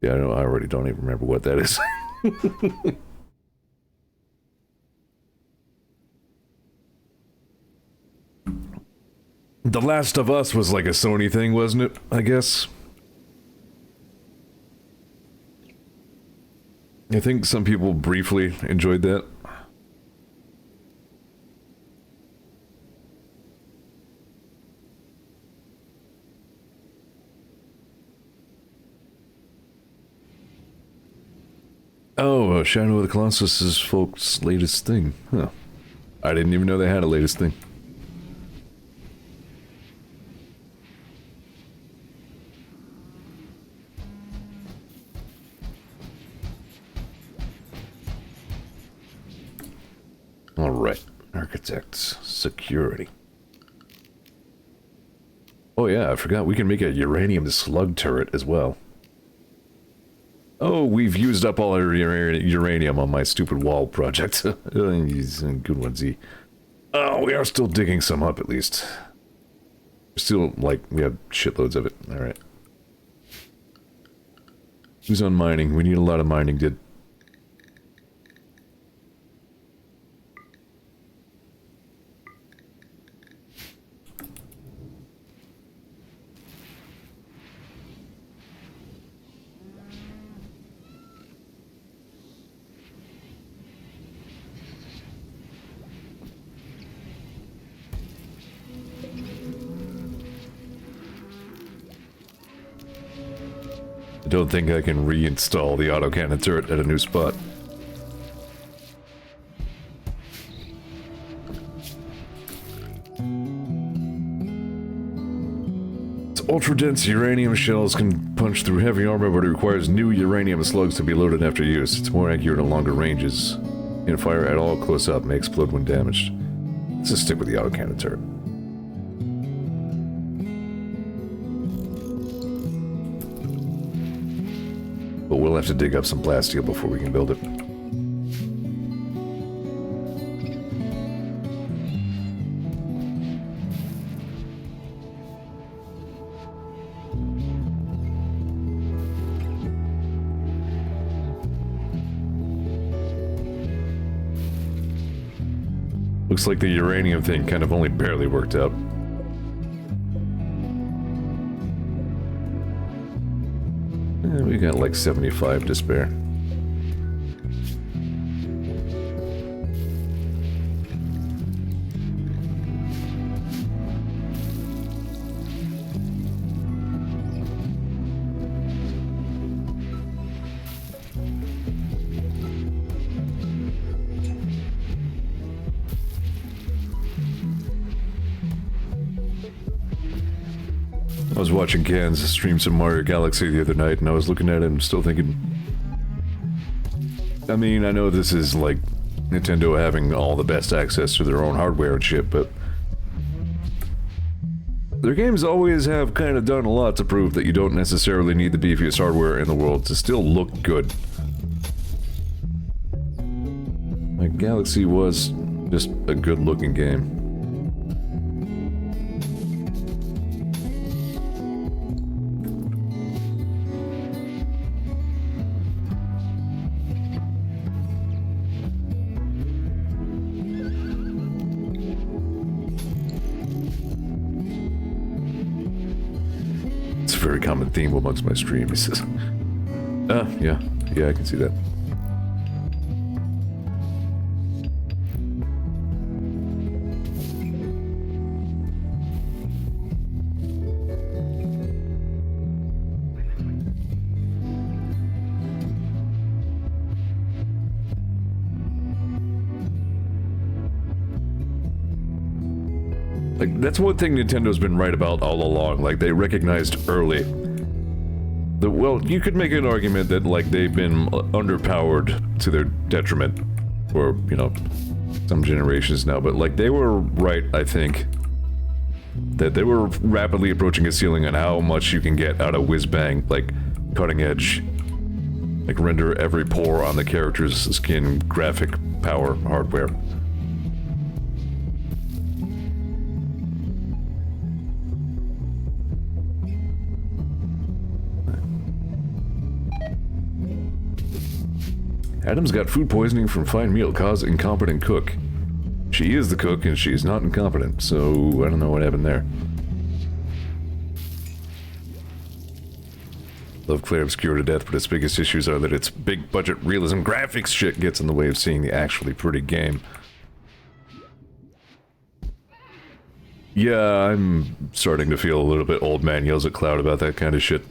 Yeah, I know, I already don't even remember what that is. The Last of Us was like a Sony thing, wasn't it? I guess. I think some people briefly enjoyed that. Oh, Shadow of the Colossus is folks' latest thing. Huh. I didn't even know they had a latest thing. Alright. Architects. Security. Oh yeah, I forgot we can make a uranium slug turret as well. Oh, we've used up all our uranium on my stupid wall project. Good one, Z. Oh, we are still digging some up, at least. Still, like, we have shitloads of it. Alright. Who's on mining? We need a lot of mining, dude. I don't think I can reinstall the autocannon turret at a new spot. Its ultra-dense uranium shells can punch through heavy armor, but it requires new uranium slugs to be loaded after use. It's more accurate at longer ranges. And fire at all close up may explode when damaged. Let's just stick with the autocannon turret. But we'll have to dig up some blast steel before we can build it. Looks like the uranium thing kind of only barely worked out. We got like 75 to spare. I was watching Cans stream some Mario Galaxy the other night, and I was looking at it and still thinking... I mean, I know this is like Nintendo having all the best access to their own hardware and shit, but... their games always have kind of done a lot to prove that you don't necessarily need the beefiest hardware in the world to still look good. Like, Galaxy was just a good-looking game. Very common theme amongst my stream, he says. Yeah, I can see that. Like, that's one thing Nintendo's been right about all along. Like, they recognized early that, well, you could make an argument that, like, they've been underpowered to their detriment for, you know, some generations now, but, like, they were right, I think, that they were rapidly approaching a ceiling on how much you can get out of whiz-bang, like, cutting edge, like, render every pore on the character's skin graphic power hardware. Adam's got food poisoning from fine meal, cause incompetent cook. She is the cook, and she's not incompetent, so I don't know what happened there. Love Claire Obscure to death, but its biggest issues are that its big budget realism graphics shit gets in the way of seeing the actually pretty game. Yeah, I'm starting to feel a little bit old man yells at cloud about that kind of shit.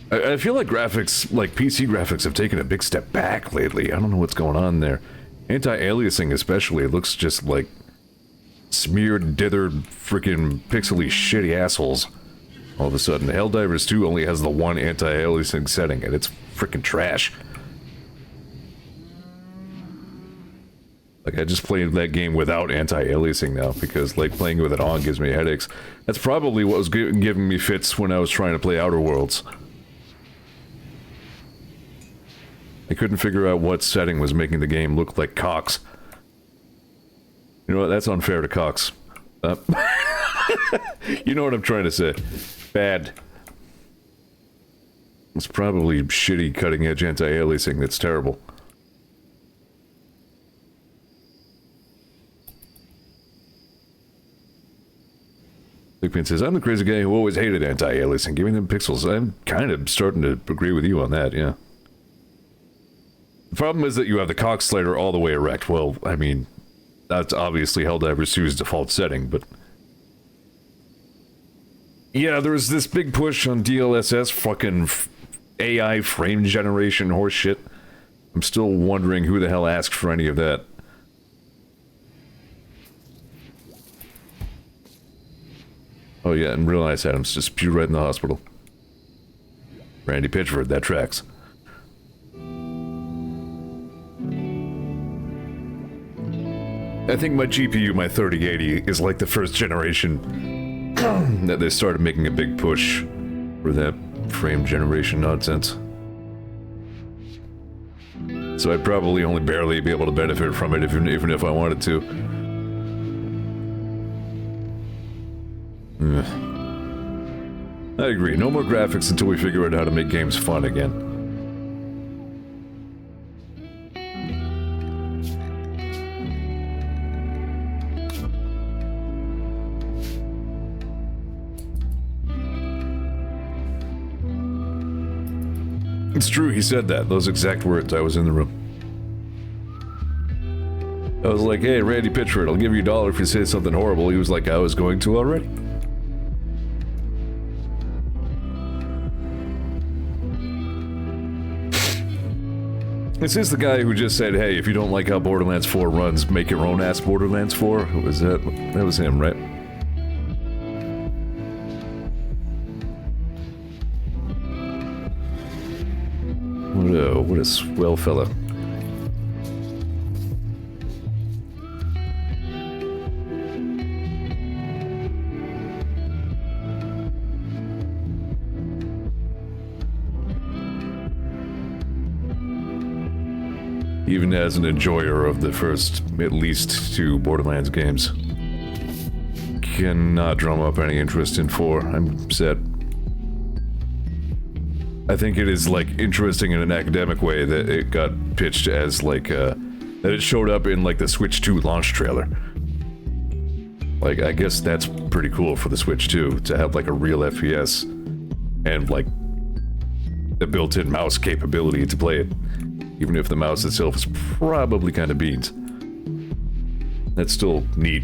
I feel like graphics, like PC graphics, have taken a big step back lately. I don't know what's going on there. Anti-aliasing especially, it looks just like smeared, dithered, freaking pixely shitty assholes. All of a sudden, Helldivers 2 only has the one anti-aliasing setting, and it's freaking trash. Like, I just played that game without anti-aliasing now, because, like, playing with it on gives me headaches. That's probably what was giving me fits when I was trying to play Outer Worlds. I couldn't figure out what setting was making the game look like Cox. You know what? That's unfair to Cox. You know what I'm trying to say. Bad. It's probably shitty cutting-edge anti-aliasing that's terrible. Bigpin says, I'm the crazy guy who always hated anti-aliasing. Giving them pixels. I'm kind of starting to agree with you on that, yeah. The problem is that you have the Cox slider all the way erect. Well, I mean, that's obviously Helldivers 2's default setting, but... yeah, there was this big push on DLSS, fucking AI frame generation horse shit. I'm still wondering who the hell asked for any of that. Oh yeah, and real nice Adams just pew right in the hospital. Randy Pitchford, that tracks. I think my GPU, my 3080, is like the first generation that they started making a big push for that frame generation nonsense. So I'd probably only barely be able to benefit from it even if I wanted to. I agree, no more graphics until we figure out how to make games fun again. It's true, he said that. Those exact words. I was in the room. I was like, hey, Randy Pitchford, I'll give you $1 if you say something horrible. He was like, I was going to already. This is the guy who just said, hey, if you don't like how Borderlands 4 runs, make your own ass Borderlands 4. Who was that? That was him, right? What a swell fella. Even as an enjoyer of the first, at least 2 Borderlands games, cannot drum up any interest in 4. I'm sad. I think it is, like, interesting in an academic way that it got pitched as, like, that it showed up in, like, the Switch 2 launch trailer. Like, I guess that's pretty cool for the Switch 2, to have, like, a real FPS, and, like, the built-in mouse capability to play it. Even if the mouse itself is probably kind of beans. That's still neat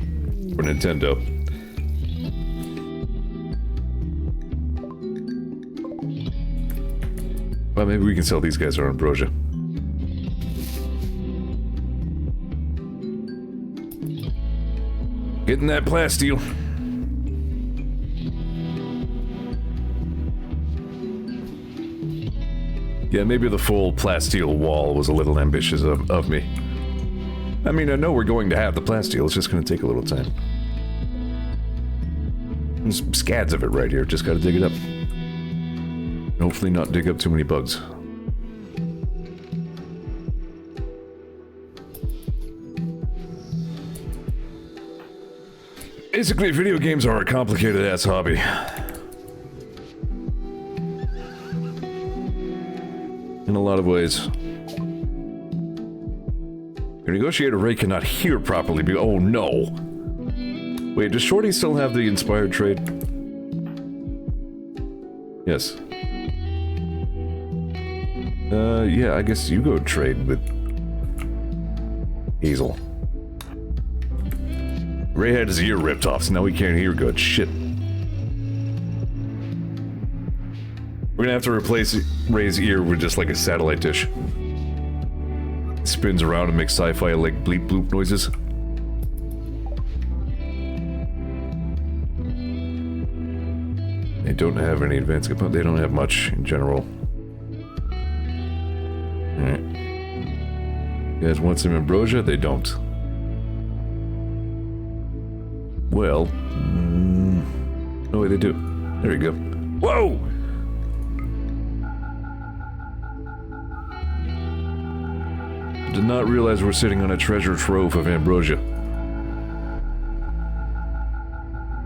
for Nintendo. Well, maybe we can sell these guys our ambrosia. Getting that plasteel. Yeah, maybe the full plasteel wall was a little ambitious of me. I mean, I know we're going to have the plasteel, it's just going to take a little time. There's scads of it right here, just gotta dig it up. Hopefully not dig up too many bugs. Basically, video games are a complicated-ass hobby. In a lot of ways. Your negotiator Ray cannot hear properly. Oh no! Wait, does Shorty still have the inspired trade? Yes. Yeah, I guess you go trade with Hazel. Ray had his ear ripped off, so now he can't hear good. Shit. We're gonna have to replace Ray's ear with just like a satellite dish. It spins around and makes sci-fi like bleep bloop noises. They don't have any advanced components. They don't have much in general. Alright. You guys want some ambrosia? They don't. Well, no way they do. There you go. Whoa! Did not realize we're sitting on a treasure trove of ambrosia.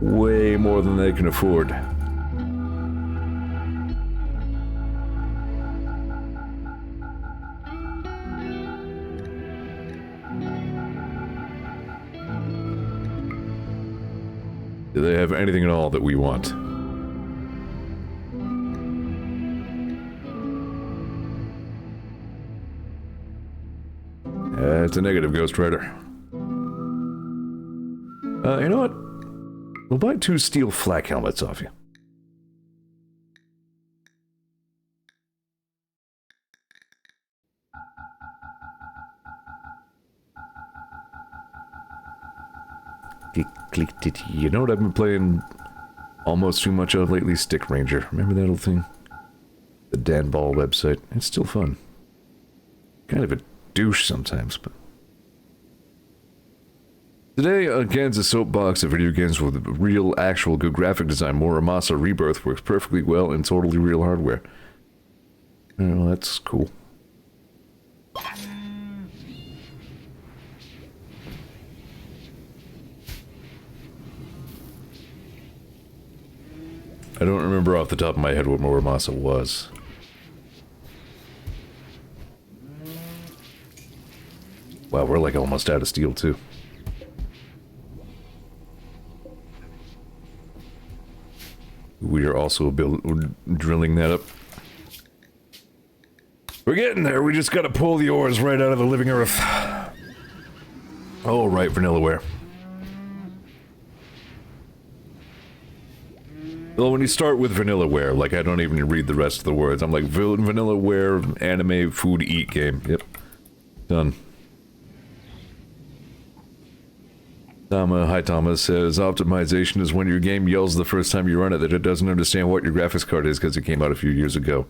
Way more than they can afford. Do they have anything at all that we want? It's a negative, Ghost Rider. You know what? We'll buy 2 steel flak helmets off you. You know what I've been playing almost too much of lately? Stick Ranger. Remember that old thing? The Dan Ball website. It's still fun. Kind of a douche sometimes, but... Today, against a soapbox of video games with real, actual, good graphic design, Muramasa Rebirth works perfectly well in totally real hardware. Well, that's cool. I don't remember off the top of my head what Muramasa was. Wow, we're like almost out of steel too. We are also drilling that up. We're getting there. We just gotta pull the ores right out of the living earth. Oh, right, Vanillaware. Well, when you start with Vanillaware, like, I don't even read the rest of the words. I'm like, Vanillaware, anime, food, eat game. Yep. Done. Hi Thomas says, optimization is when your game yells the first time you run it that it doesn't understand what your graphics card is because it came out a few years ago.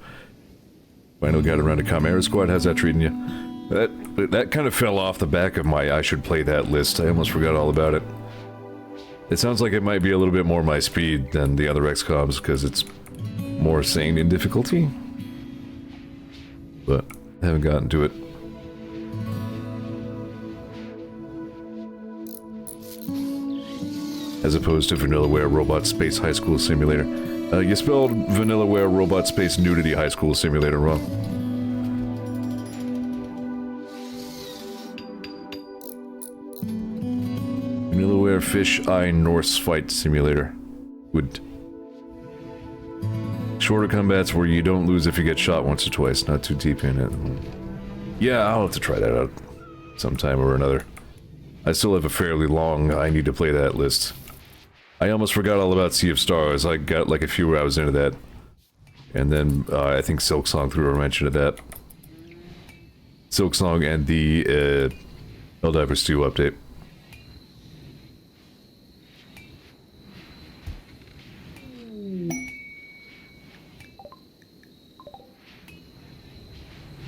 Finally got around to Chimera Squad. How's that treating you? That kind of fell off the back of my I should play that list. I almost forgot all about it. It sounds like it might be a little bit more my speed than the other XCOMs because it's more sane in difficulty. But I haven't gotten to it. As opposed to Vanillaware Robot Space High School Simulator. You spelled Vanillaware Robot Space Nudity High School Simulator wrong. Vanillaware Fish Eye Norse Fight Simulator. Would. Shorter combats where you don't lose if you get shot once or twice, not too deep in it. Yeah, I'll have to try that out sometime or another. I still have a fairly long I need to play that list. I almost forgot all about Sea of Stars. I got like a few hours into that. And then I think Silksong threw a mention of that. Silksong and the Helldivers 2 update.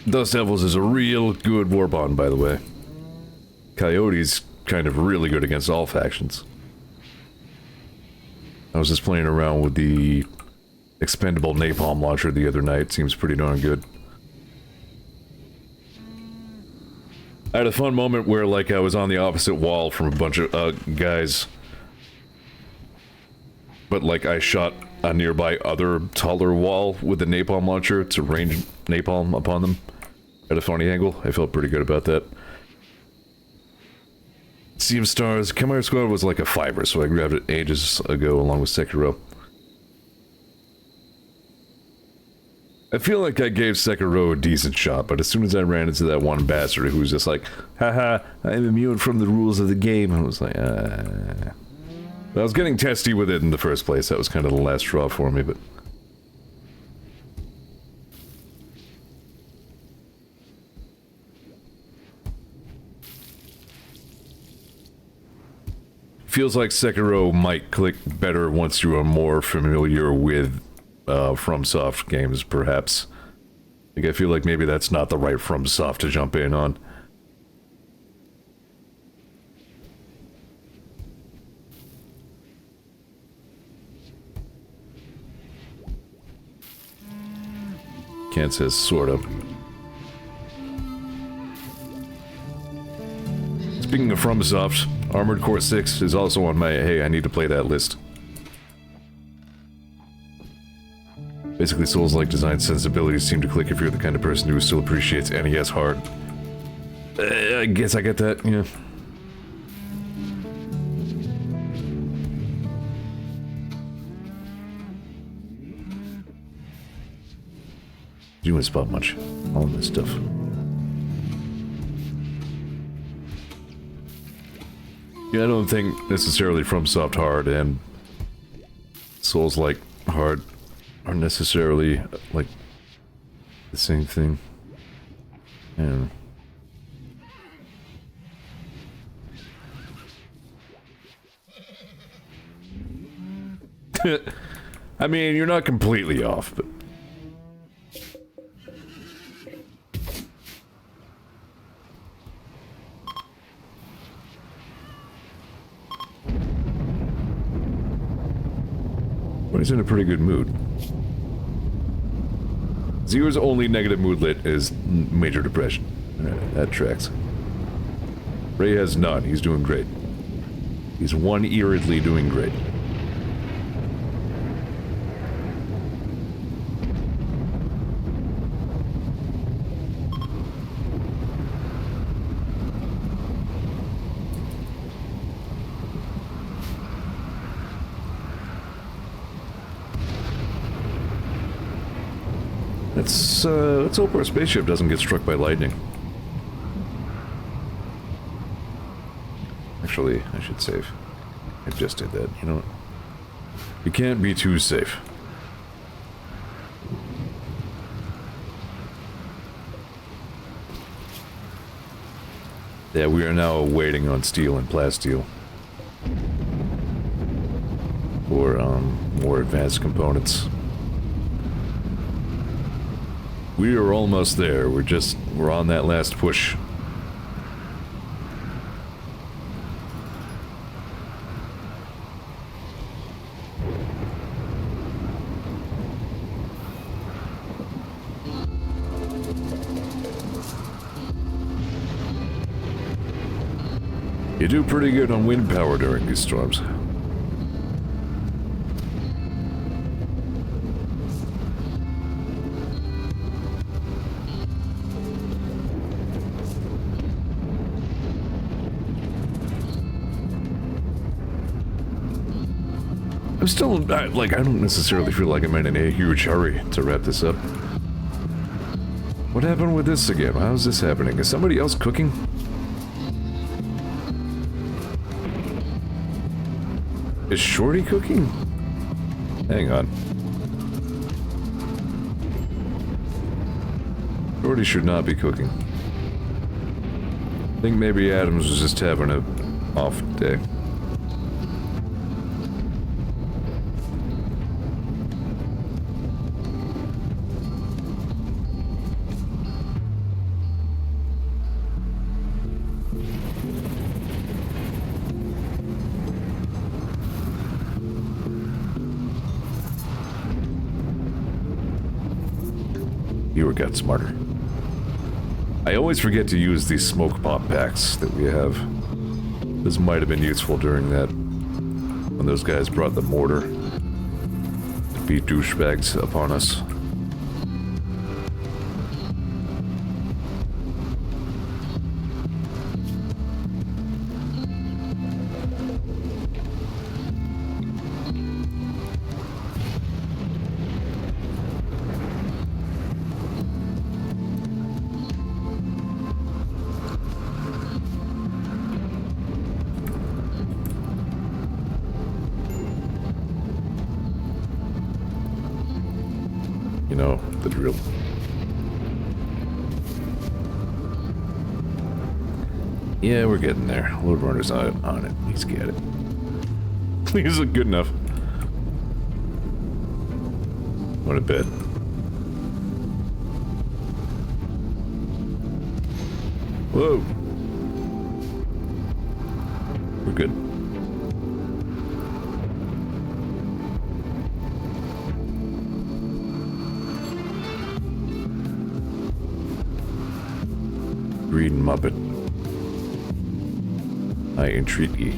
Dust Devils is a real good war bond, by the way. Coyote's kind of really good against all factions. I was just playing around with the expendable napalm launcher the other night. Seems pretty darn good. I had a fun moment where, like, I was on the opposite wall from a bunch of guys. But, like, I shot a nearby other taller wall with the napalm launcher to range napalm upon them at a funny angle. I felt pretty good about that. Sea of Stars, Chimera Squad was like a 5er, so I grabbed it ages ago along with Sekiro. I feel like I gave Sekiro a decent shot, but as soon as I ran into that one bastard who was just like, haha, I'm immune from the rules of the game, I was like, I was getting testy with it in the first place. That was kind of the last straw for me, but... Feels like Sekiro might click better once you are more familiar with FromSoft games, perhaps. Like, I feel like maybe that's not the right FromSoft to jump in on. Kent says, sort of. Speaking of FromSoft, Armored Core 6 is also on my, hey, I need to play that list. Basically, Souls-like design sensibilities seem to click if you're the kind of person who still appreciates NES hard. I guess I get that, yeah. You wouldn't spot much. All of this stuff. Yeah, I don't think necessarily FromSoft hard and Souls-like hard are necessarily, like, the same thing. Yeah. I mean, you're not completely off, but... But he's in a pretty good mood. Zeor's only negative moodlet is major depression. That tracks. Ray has none. He's doing great. He's one-earedly doing great. Let's hope our spaceship doesn't get struck by lightning. Actually, I should save. I just did that. You know what? You can't be too safe. Yeah, we are now waiting on steel and plasteel. For, more advanced components. We are almost there. We're on that last push. You do pretty good on wind power during these storms. I'm still, like, I don't necessarily feel like I'm in a huge hurry to wrap this up. What happened with this again? How's this happening? Is somebody else cooking? Is Shorty cooking? Hang on. Shorty should not be cooking. I think maybe Adams was just having a off day. You got smarter. I always forget to use these smoke pop packs that we have. This might have been useful during that, when those guys brought the mortar to beat douchebags upon us. You know, the drill. Yeah, we're getting there. Lord Runner's on it. He's got it. He's good enough. Go to bed. Whoa. We're good. Green Muppet. I entreat ye.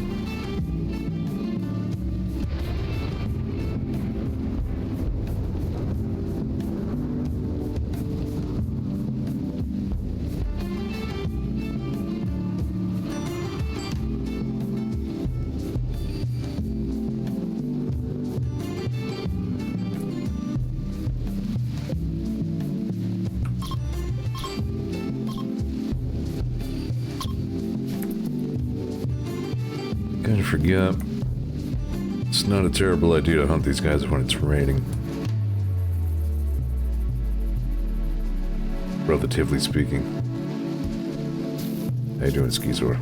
Kind of forget. It's not a terrible idea to hunt these guys when it's raining. Relatively speaking. How you doing, Zeor?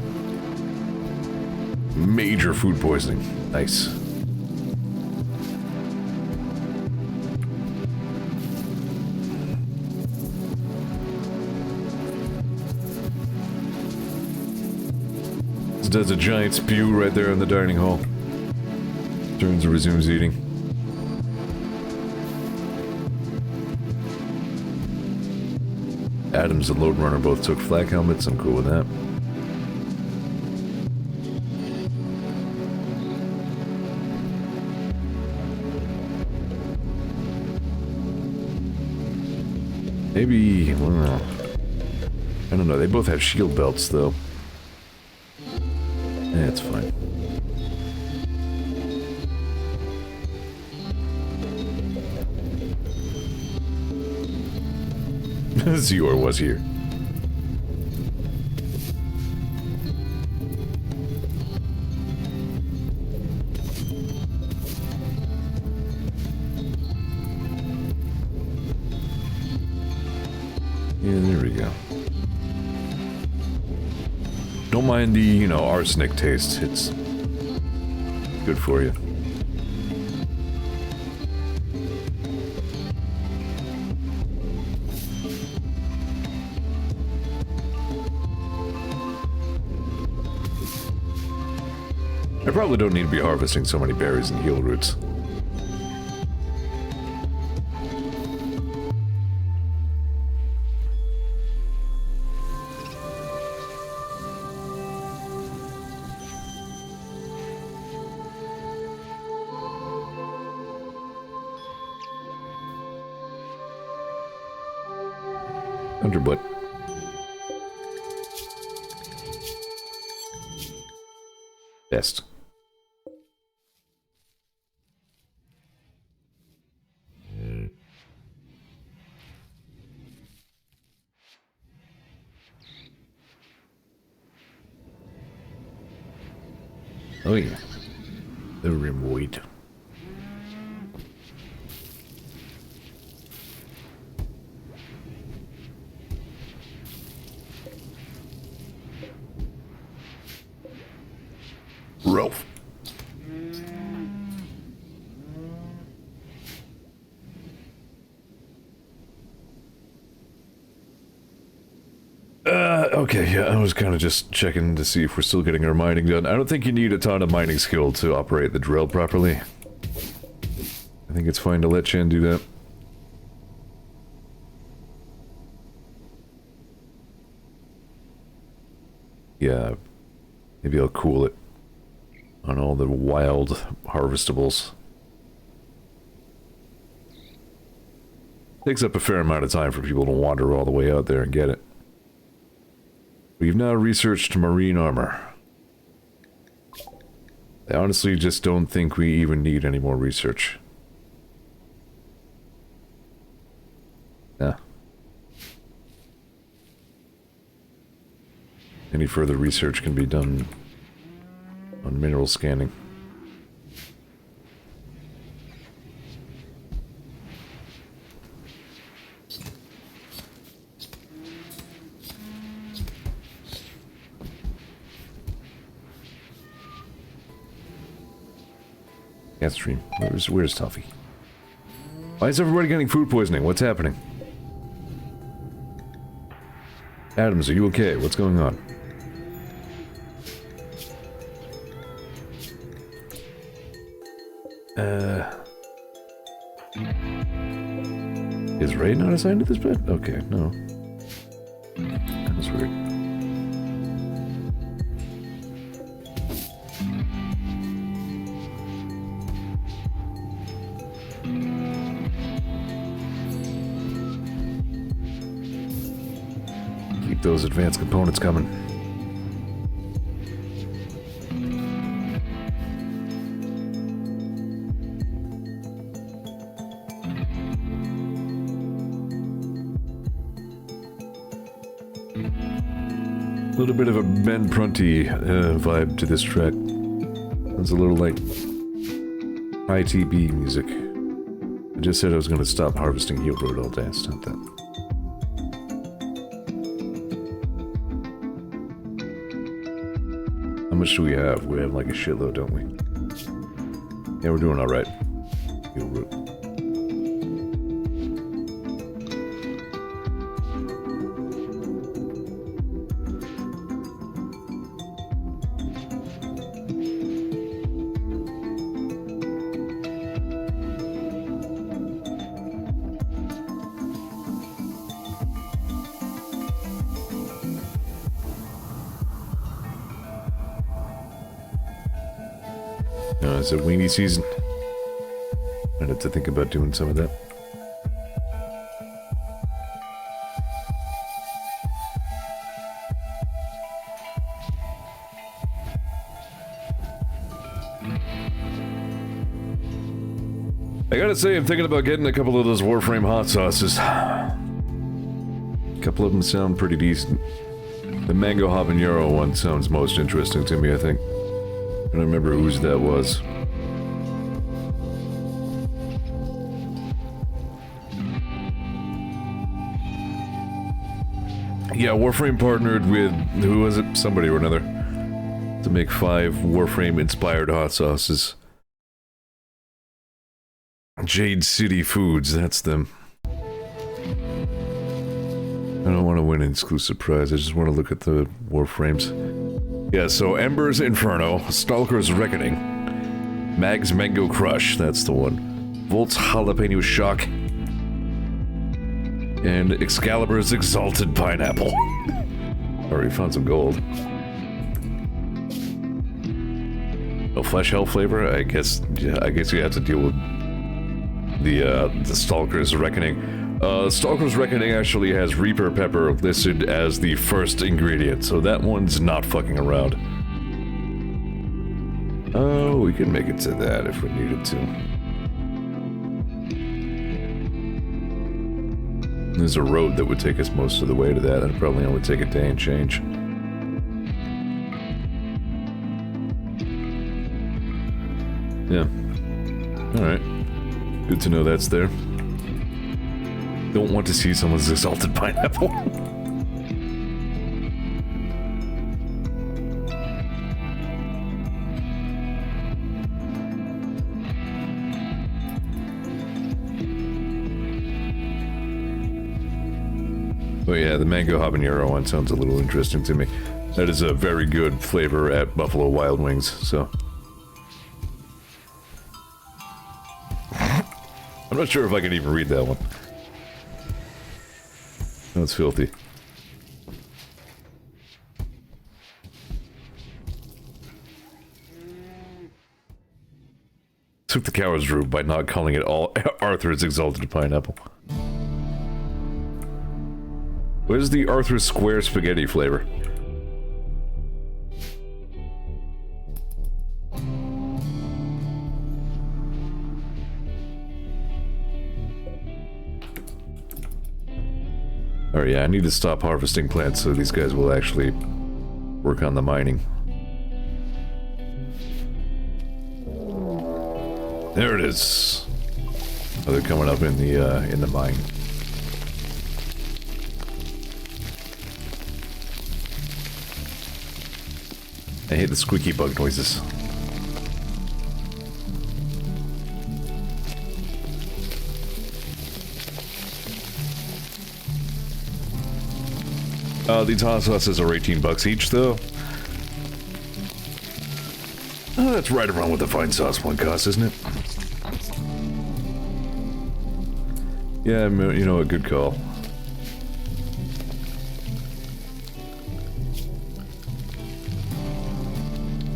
Major food poisoning. Nice. Does a giant spew right there in the dining hall. Turns and resumes eating. Adams and Lode Runner both took flak helmets. I'm cool with that. Maybe, well, I don't know. They both have shield belts, though. It's fine. Zeor was here. Yeah, there we go. Don't mind the, you know, arsenic taste. It's good for you. I probably don't need to be harvesting so many berries and heal roots. Underbutt. Best. Oh yeah. The RimWorld. Ralph. Okay, yeah, I was kind of just checking to see if we're still getting our mining done. I don't think you need a ton of mining skill to operate the drill properly. I think it's fine to let Chen do that. Yeah, maybe I'll cool it on all the wild harvestables. Takes up a fair amount of time for people to wander all the way out there and get it. We've now researched marine armor. I honestly just don't think we even need any more research. Yeah. Any further research can be done on mineral scanning. Cat stream. Where's Tuffy? Why is everybody getting food poisoning? What's happening? Adams, are you okay? What's going on? Is Ray not assigned to this bed? Okay, no. That's weird. Keep those advanced components coming. A little bit of a Ben Prunty vibe to this track. It's a little like ITB music. I just said I was going to stop harvesting heal road all day. I stopped that. How much do we have? We have like a shitload, don't we? Yeah, we're doing alright. Heal road. It's a weenie season. I have to think about doing some of that. I gotta say, I'm thinking about getting a couple of those Warframe hot sauces. couple of them sound pretty decent. The mango habanero one sounds most interesting to me, I think. I don't remember whose that was. Yeah, Warframe partnered with, who was it? Somebody or another. To make 5 Warframe-inspired hot sauces. Jade City Foods, that's them. I don't want to win an exclusive prize, I just want to look at the Warframes. Yeah, so Ember's Inferno, Stalker's Reckoning, Mag's Mango Crush, that's the one. Volt's Jalapeno Shock, and Excalibur's Exalted Pineapple. Already found some gold. No flesh hell flavor? I guess, yeah, I guess you have to deal with the Stalker's Reckoning. Stalker's Reckoning actually has Reaper Pepper listed as the first ingredient, so that one's not fucking around. Oh, we could make it to that if we needed to. There's a road that would take us most of the way to that. It'd probably only take a day and change. Yeah. Alright. Good to know that's there. Don't want to see someone's exalted pineapple. Oh yeah, the mango habanero one sounds a little interesting to me. That is a very good flavor at Buffalo Wild Wings, so... I'm not sure if I can even read that one. That's filthy. Took the coward's route by not calling it all Arthur's Exalted Pineapple. Where's the Arthur's Square Spaghetti flavor? Oh yeah, I need to stop harvesting plants so these guys will actually work on the mining. There it is. Oh, they're coming up in the mine. I hate the squeaky bug noises. These hot sauces are 18 bucks each, though. Oh, that's right around what the fine sauce one costs, isn't it? Yeah, you know, a good call.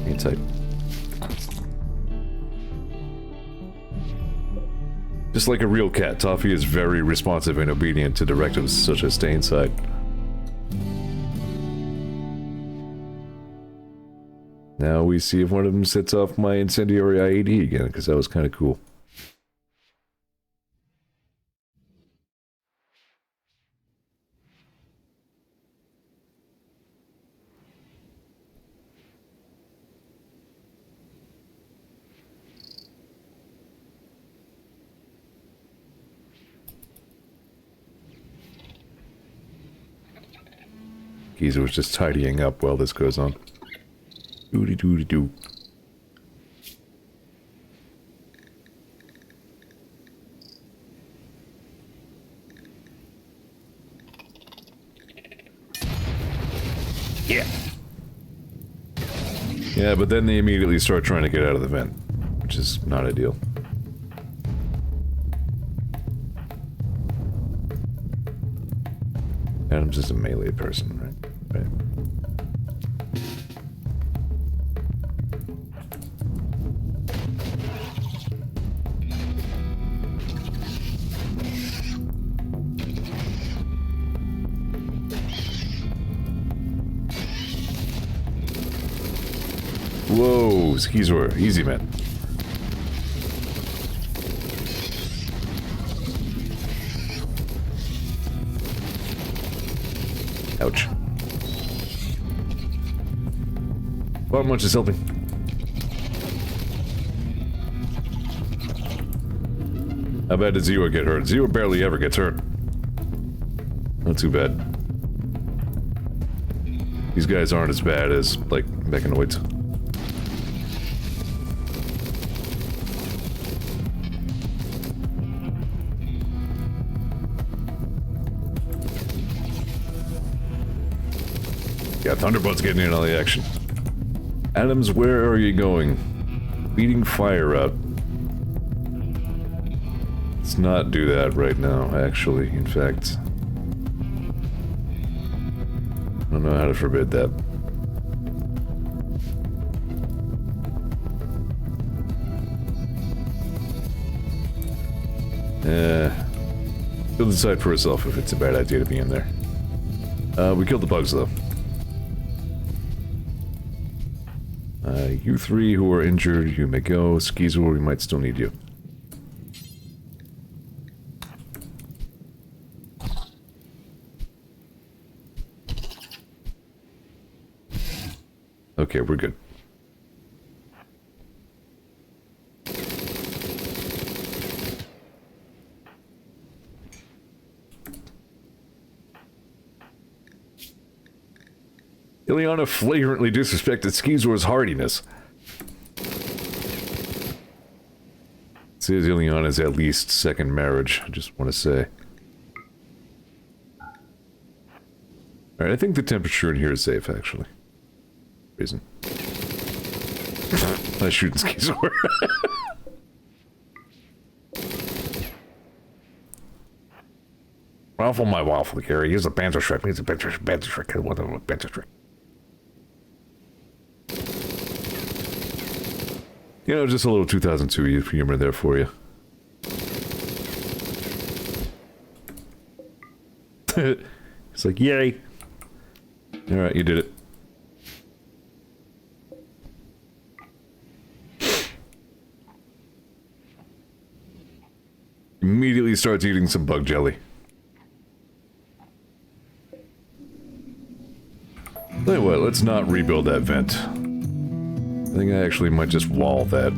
Hang tight. Just like a real cat, Toffee is very responsive and obedient to directives such as stay inside. Now we see if one of them sets off my incendiary IED again, because that was kind of cool. Geezer was just tidying up while this goes on. Doody doody doo. Yeah. Yeah, but then they immediately start trying to get out of the vent, which is not ideal. Adam's just a melee person, right? Right. Whoa, Zeor, easy man. Ouch. Not much is helping. How bad did Zeor get hurt? Zeor barely ever gets hurt. Not too bad. These guys aren't as bad as, like, mechanoids. Yeah, Thunderbolt's getting in on the action. Adams, where are you going? Beating fire up. Let's not do that right now, actually. In fact, I don't know how to forbid that. You'll decide for yourself if it's a bad idea to be in there. We killed the bugs, though. You three who are injured, you may go. Zeor, we might still need you. Okay, we're good. Ileana flagrantly disrespected Zeor's hardiness. Says Ileana's at least second marriage, I just want to say. Alright, I think the temperature in here is safe, actually. Reason. Nice shooting, Zeor. Waffle my waffle, Gary. He's a banter shrek. He's a banter shrek. What a banter shrek. You know, just a little 2002 humor there for you. It's like, yay. Alright, you did it. Immediately starts eating some bug jelly. Tell you what, let's not rebuild that vent. I think I actually might just wall that.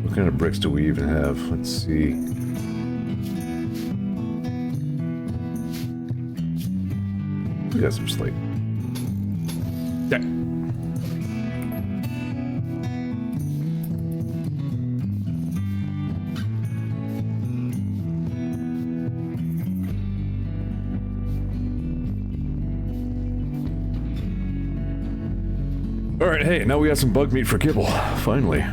What kind of bricks do we even have? Let's see. We got some slate. Yeah. Alright, hey, now we got some bug meat for kibble. Finally.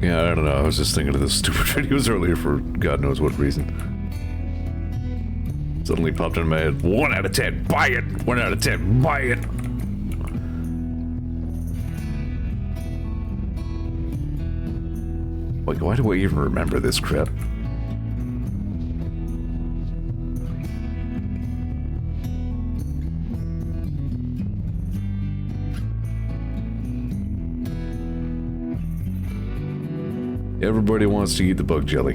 Yeah, I don't know. I was just thinking of those stupid videos earlier for God knows what reason. Suddenly popped in my head. 1 out of 10, buy it! 1 out of 10, buy it! Like, why do I even remember this crap? Everybody wants to eat the bug jelly.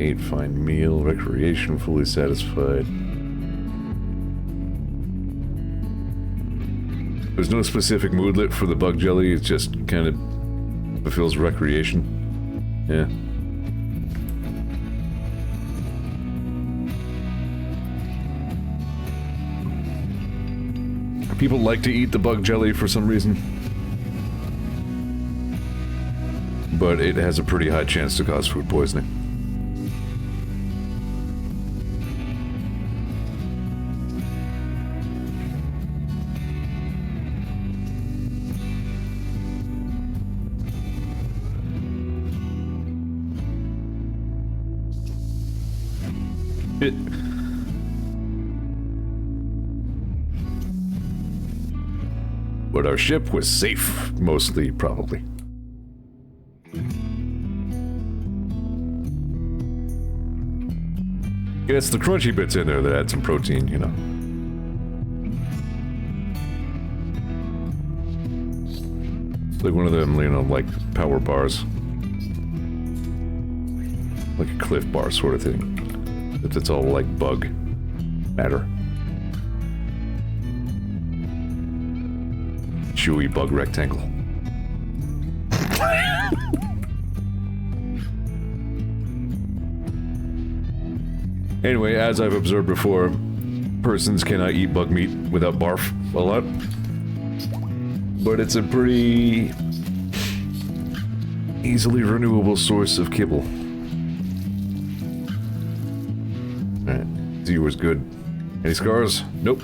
Ate fine meal, recreation fully satisfied. There's no specific moodlet for the bug jelly, it just kind of fulfills recreation. Yeah. People like to eat the bug jelly for some reason. but it has a pretty high chance to cause food poisoning. But our ship was safe, mostly, probably. Yeah, it's the crunchy bits in there that add some protein, you know. It's like one of them, you know, like power bars. Like a Cliff Bar sort of thing. Except it's all like bug matter. Chewy bug rectangle. Anyway, as I've observed before, persons cannot eat bug meat without barf a lot. But it's a pretty easily renewable source of kibble. Alright, Zeor's good. Any scars? Nope.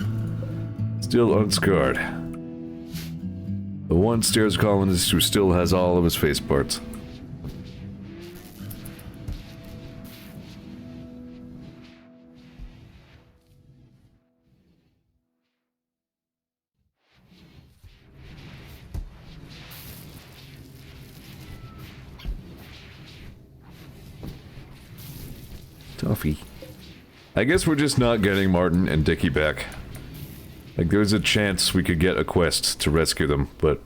Still unscarred. The one stairs colonist who still has all of his face parts. Toffee. I guess we're just not getting Martin and Dickie back. Like, there's a chance we could get a quest to rescue them, but...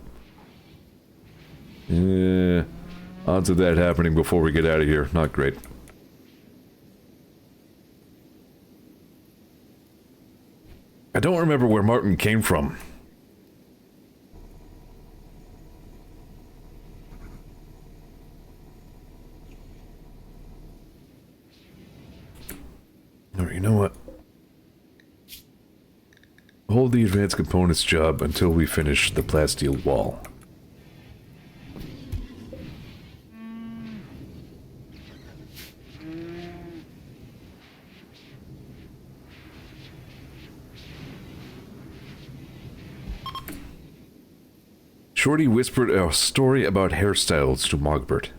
odds of that happening before we get out of here, not great. I don't remember where Martin came from. Or you know what? Hold the advanced components job until we finish the plasteel wall. Shorty whispered a story about hairstyles to Mogbert.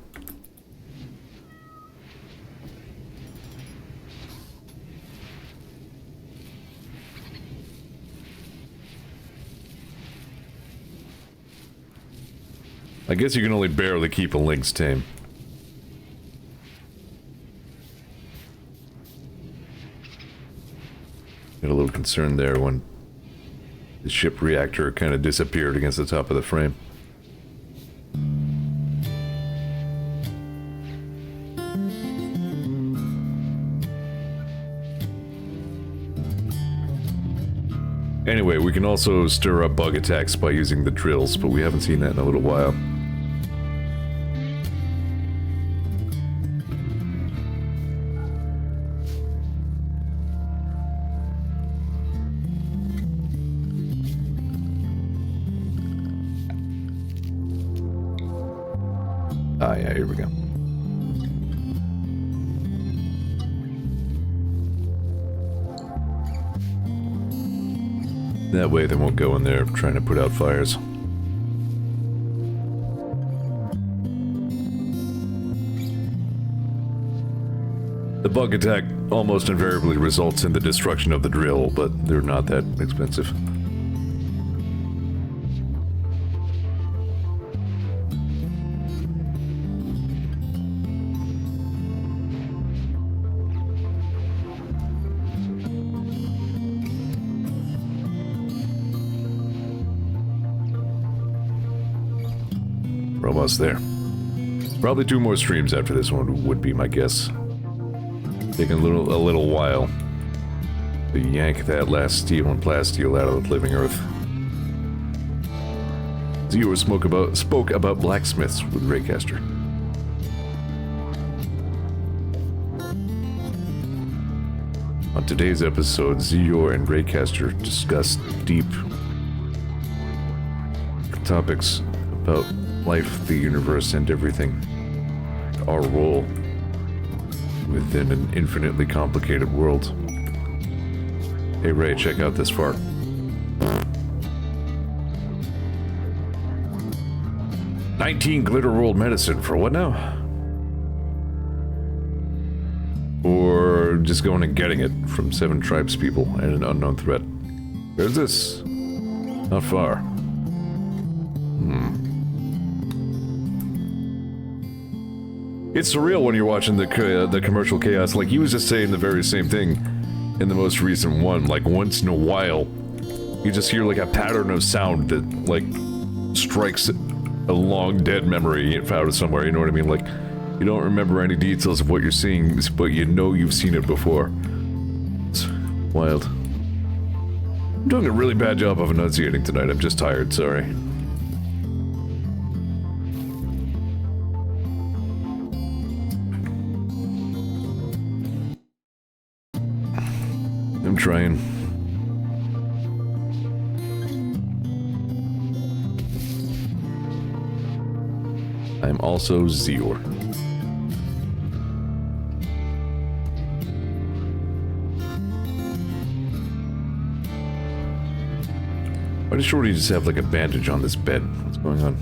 I guess you can only barely keep a lynx tame. Got a little concerned there when the ship reactor kind of disappeared against the top of the frame. Anyway, we can also stir up bug attacks by using the drills, but we haven't seen that in a little while. Ah, yeah, here we go. That way they won't go in there trying to put out fires. The bug attack almost invariably results in the destruction of the drill, but they're not that expensive. We're almost there. Probably 2 more streams after this one would be my guess. Taking a little while to yank that last steel and plasteel out of the living earth. Zeor spoke about blacksmiths with Raycaster. On today's episode, Zeor and Raycaster discuss deep topics about life, the universe, and everything. our role within an infinitely complicated world. Hey Ray, check out this fart. $19 glitter rolled medicine for what now? Or just going and getting it from 7 tribes people and an unknown threat. Where's this? Not far. It's surreal when you're watching the commercial chaos. Like, he was just saying the very same thing in the most recent one. Like, once in a while, you just hear like a pattern of sound that like strikes a long dead memory out of somewhere. You know what I mean? Like, you don't remember any details of what you're seeing, but you know you've seen it before. It's wild. I'm doing a really bad job of enunciating tonight. I'm just tired. Sorry. I'm trying. I'm also Zeor. Why does Shorty just have like a bandage on this bed? What's going on?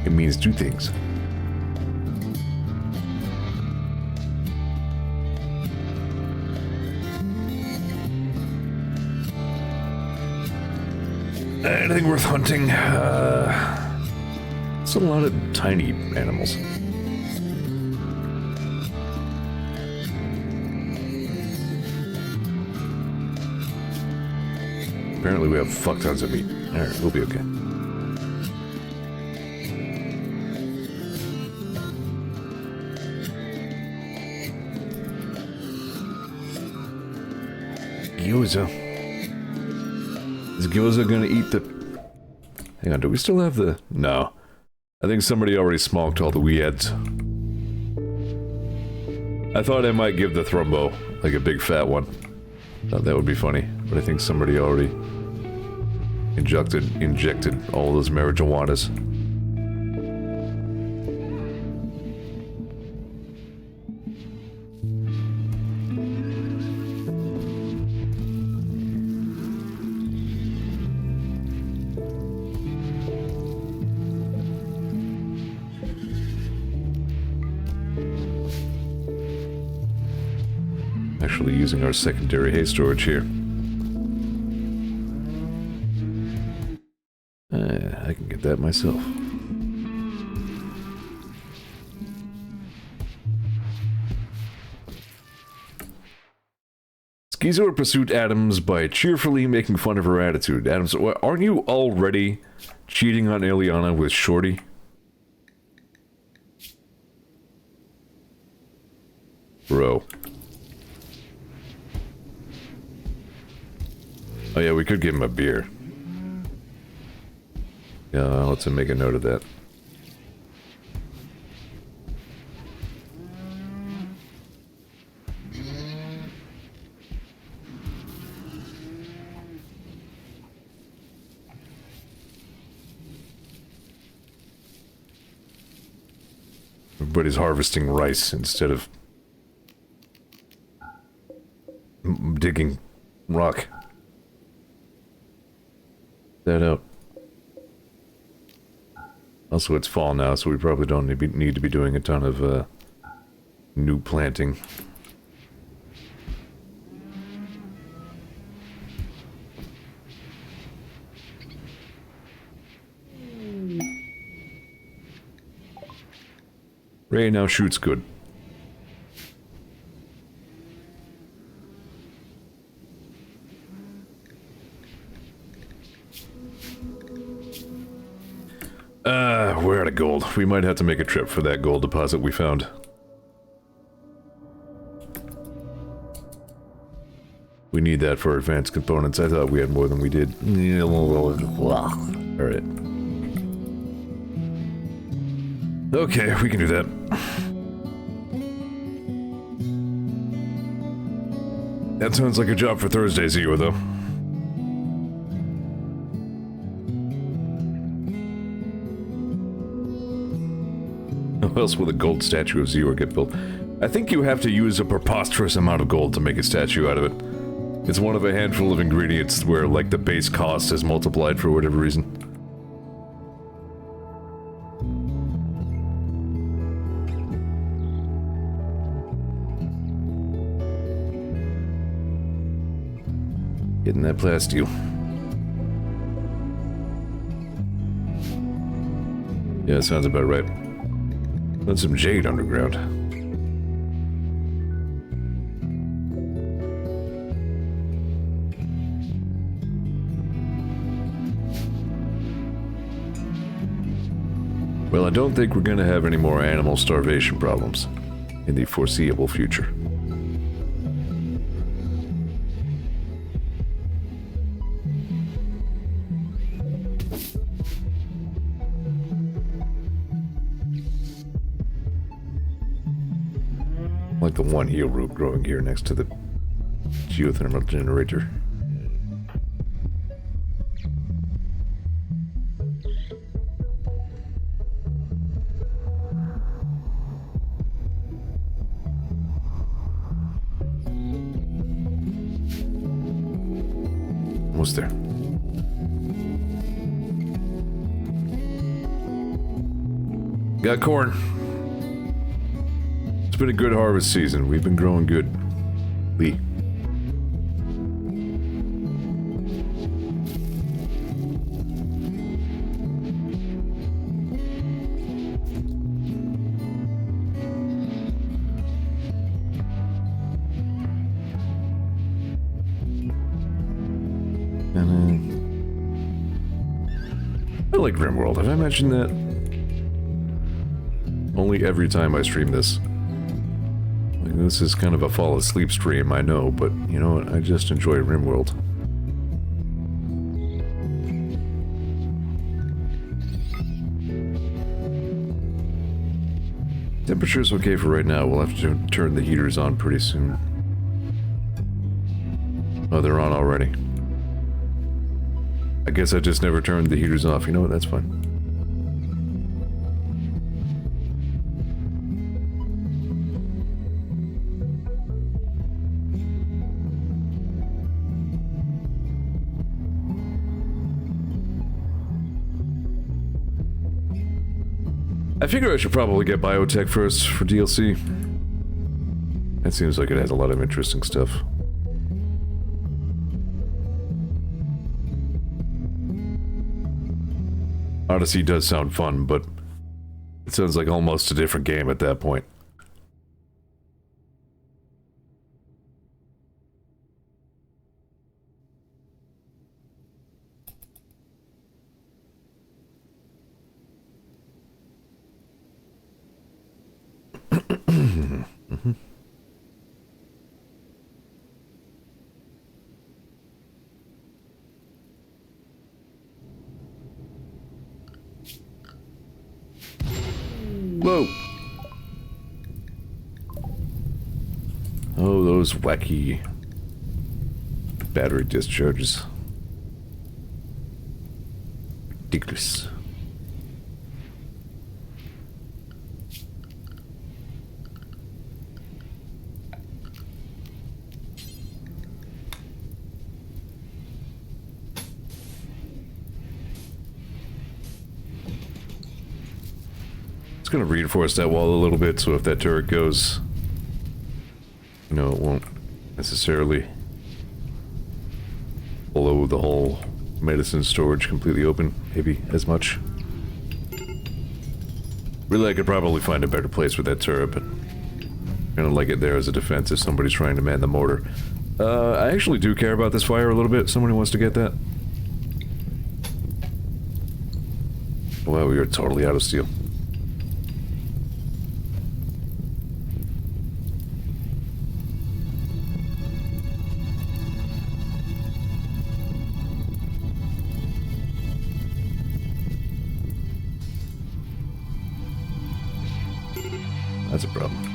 It means 2 things. Anything worth hunting? It's a lot of tiny animals. Apparently we have fuck tons of meat. Alright, we'll be okay. Gyoza. Is Gyoza gonna eat the... Hang on, do we still have the... No. I think somebody already smoked all the wee heads. I thought I might give the Thrumbo, like a big fat one. Thought that would be funny, but I think somebody already injected all those marijuanas. Actually using our secondary hay storage here. I can get that myself. Zeor pursued Adams by cheerfully making fun of her attitude. Adams, aren't you already cheating on Ileana with Shorty? Bro. Oh yeah, we could give him a beer. Yeah, let's make a note of that. Everybody's harvesting rice instead of digging rock. That up. Also, it's fall now, so we probably don't need to be doing a ton of new planting. Ray now shoots good. We're out of gold. We might have to make a trip for that gold deposit we found. We need that for advanced components. I thought we had more than we did. Alright. Okay, we can do that. That sounds like a job for Thursday, Zeor, though. How else will a gold statue of Zeor get built? I think you have to use a preposterous amount of gold to make a statue out of it. It's one of a handful of ingredients where, like, the base cost is multiplied for whatever reason. Getting that plasteel. Yeah, that sounds about right. That's some jade underground. Well, I don't think we're gonna have any more animal starvation problems in the foreseeable future. Like the one heel root growing here next to the geothermal generator. Almost there. Got corn. It's been a good harvest season. We've been growing good. Lee. I like RimWorld. Have I mentioned that? Only every time I stream this. Like, this is kind of a fall asleep stream, I know, but you know what? I just enjoy RimWorld. Temperature's okay for right now. We'll have to turn the heaters on pretty soon. Oh, they're on already. I guess I just never turned the heaters off. You know what? That's fine. I figure I should probably get biotech first for DLC. That seems like it has a lot of interesting stuff. Odyssey does sound fun, but it sounds like almost a different game at that point. Whoa! Oh, those wacky battery discharges. Ridiculous. It's gonna reinforce that wall a little bit, so if that turret goes, you know, it won't necessarily blow the whole medicine storage completely open, maybe as much. Really, I could probably find a better place with that turret, but I'm gonna like it there as a defense if somebody's trying to man the mortar. I actually do care about this fire a little bit. Somebody wants to get that? Wow, we are totally out of steel. That's a problem.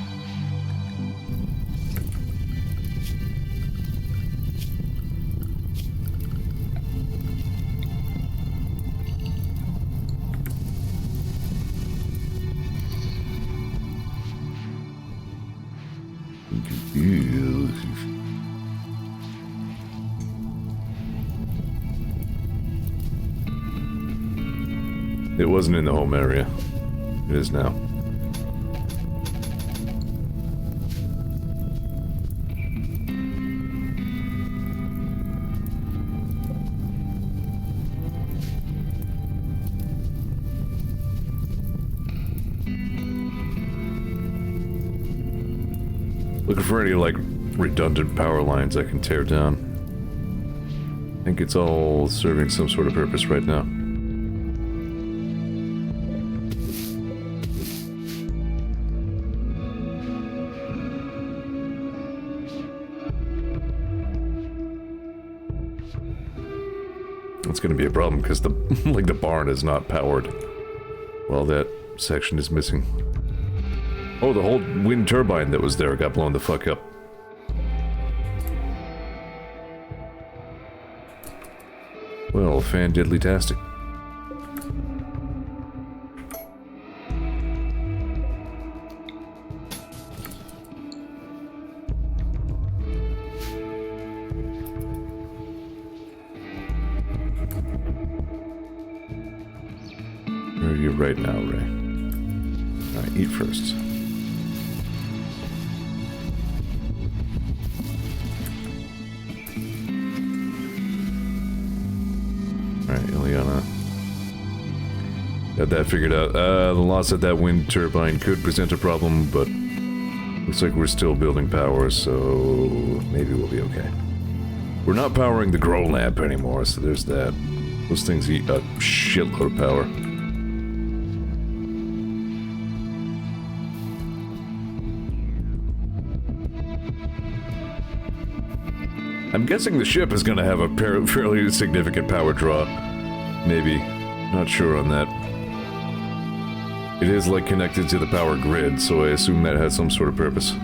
It wasn't in the home area. It is now. Looking for any, like, redundant power lines I can tear down. I think it's all serving some sort of purpose right now. It's gonna be a problem because the like the barn is not powered. Well, that section is missing. Oh, the whole wind turbine that was there got blown the fuck up. Well, fan-diddly-tastic. Where are you right now, Ray? Alright, eat first. Alright, Ileana. Got that figured out. The loss of that wind turbine could present a problem, but looks like we're still building power, so maybe we'll be okay. We're not powering the grow lamp anymore, so there's that. Those things eat a shitload of power. I'm guessing the ship is going to have a fairly significant power draw. Maybe. Not sure on that. It is, like, connected to the power grid, so I assume that has some sort of purpose.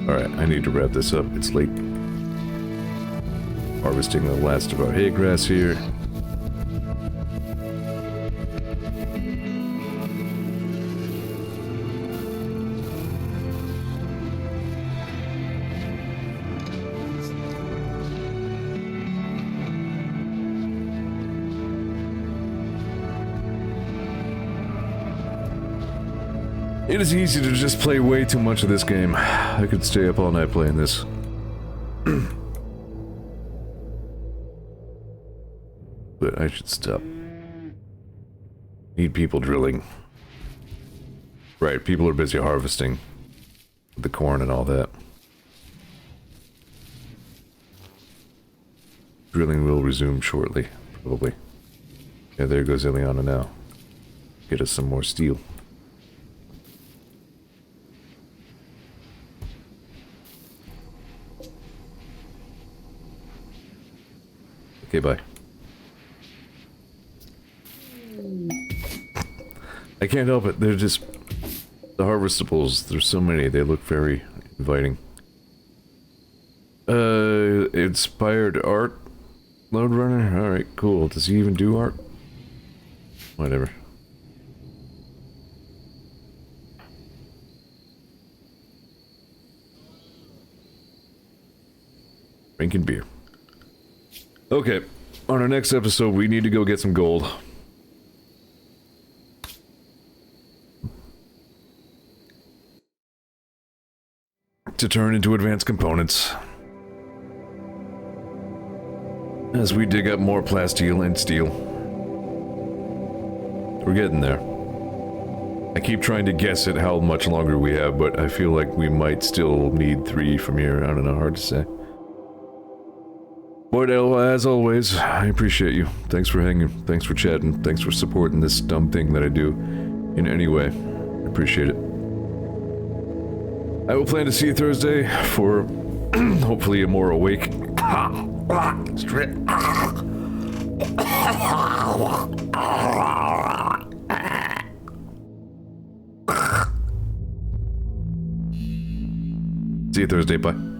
Alright, I need to wrap this up. It's late. Harvesting the last of our hay grass here. It is easy to just play way too much of this game. I could stay up all night playing this. But I should stop. Need people drilling. Right, people are busy harvesting the corn and all that. Drilling will resume shortly, probably. Yeah, there goes Ileana now. Get us some more steel. Okay, bye. I can't help it, they're just... The harvestables, there's so many, they look very inviting. Inspired art? Load runner? Alright, cool. Does he even do art? Whatever. Drinking beer. Okay, on our next episode, we need to go get some gold. To turn into advanced components. As we dig up more plasteel and steel. We're getting there. I keep trying to guess at how much longer we have, but I feel like we might still need 3 from here. I don't know, hard to say. But as always, I appreciate you. Thanks for hanging. Thanks for chatting. Thanks for supporting this dumb thing that I do in any way. I appreciate it. I will plan to see you Thursday for hopefully a more awake strip. See you Thursday, bye.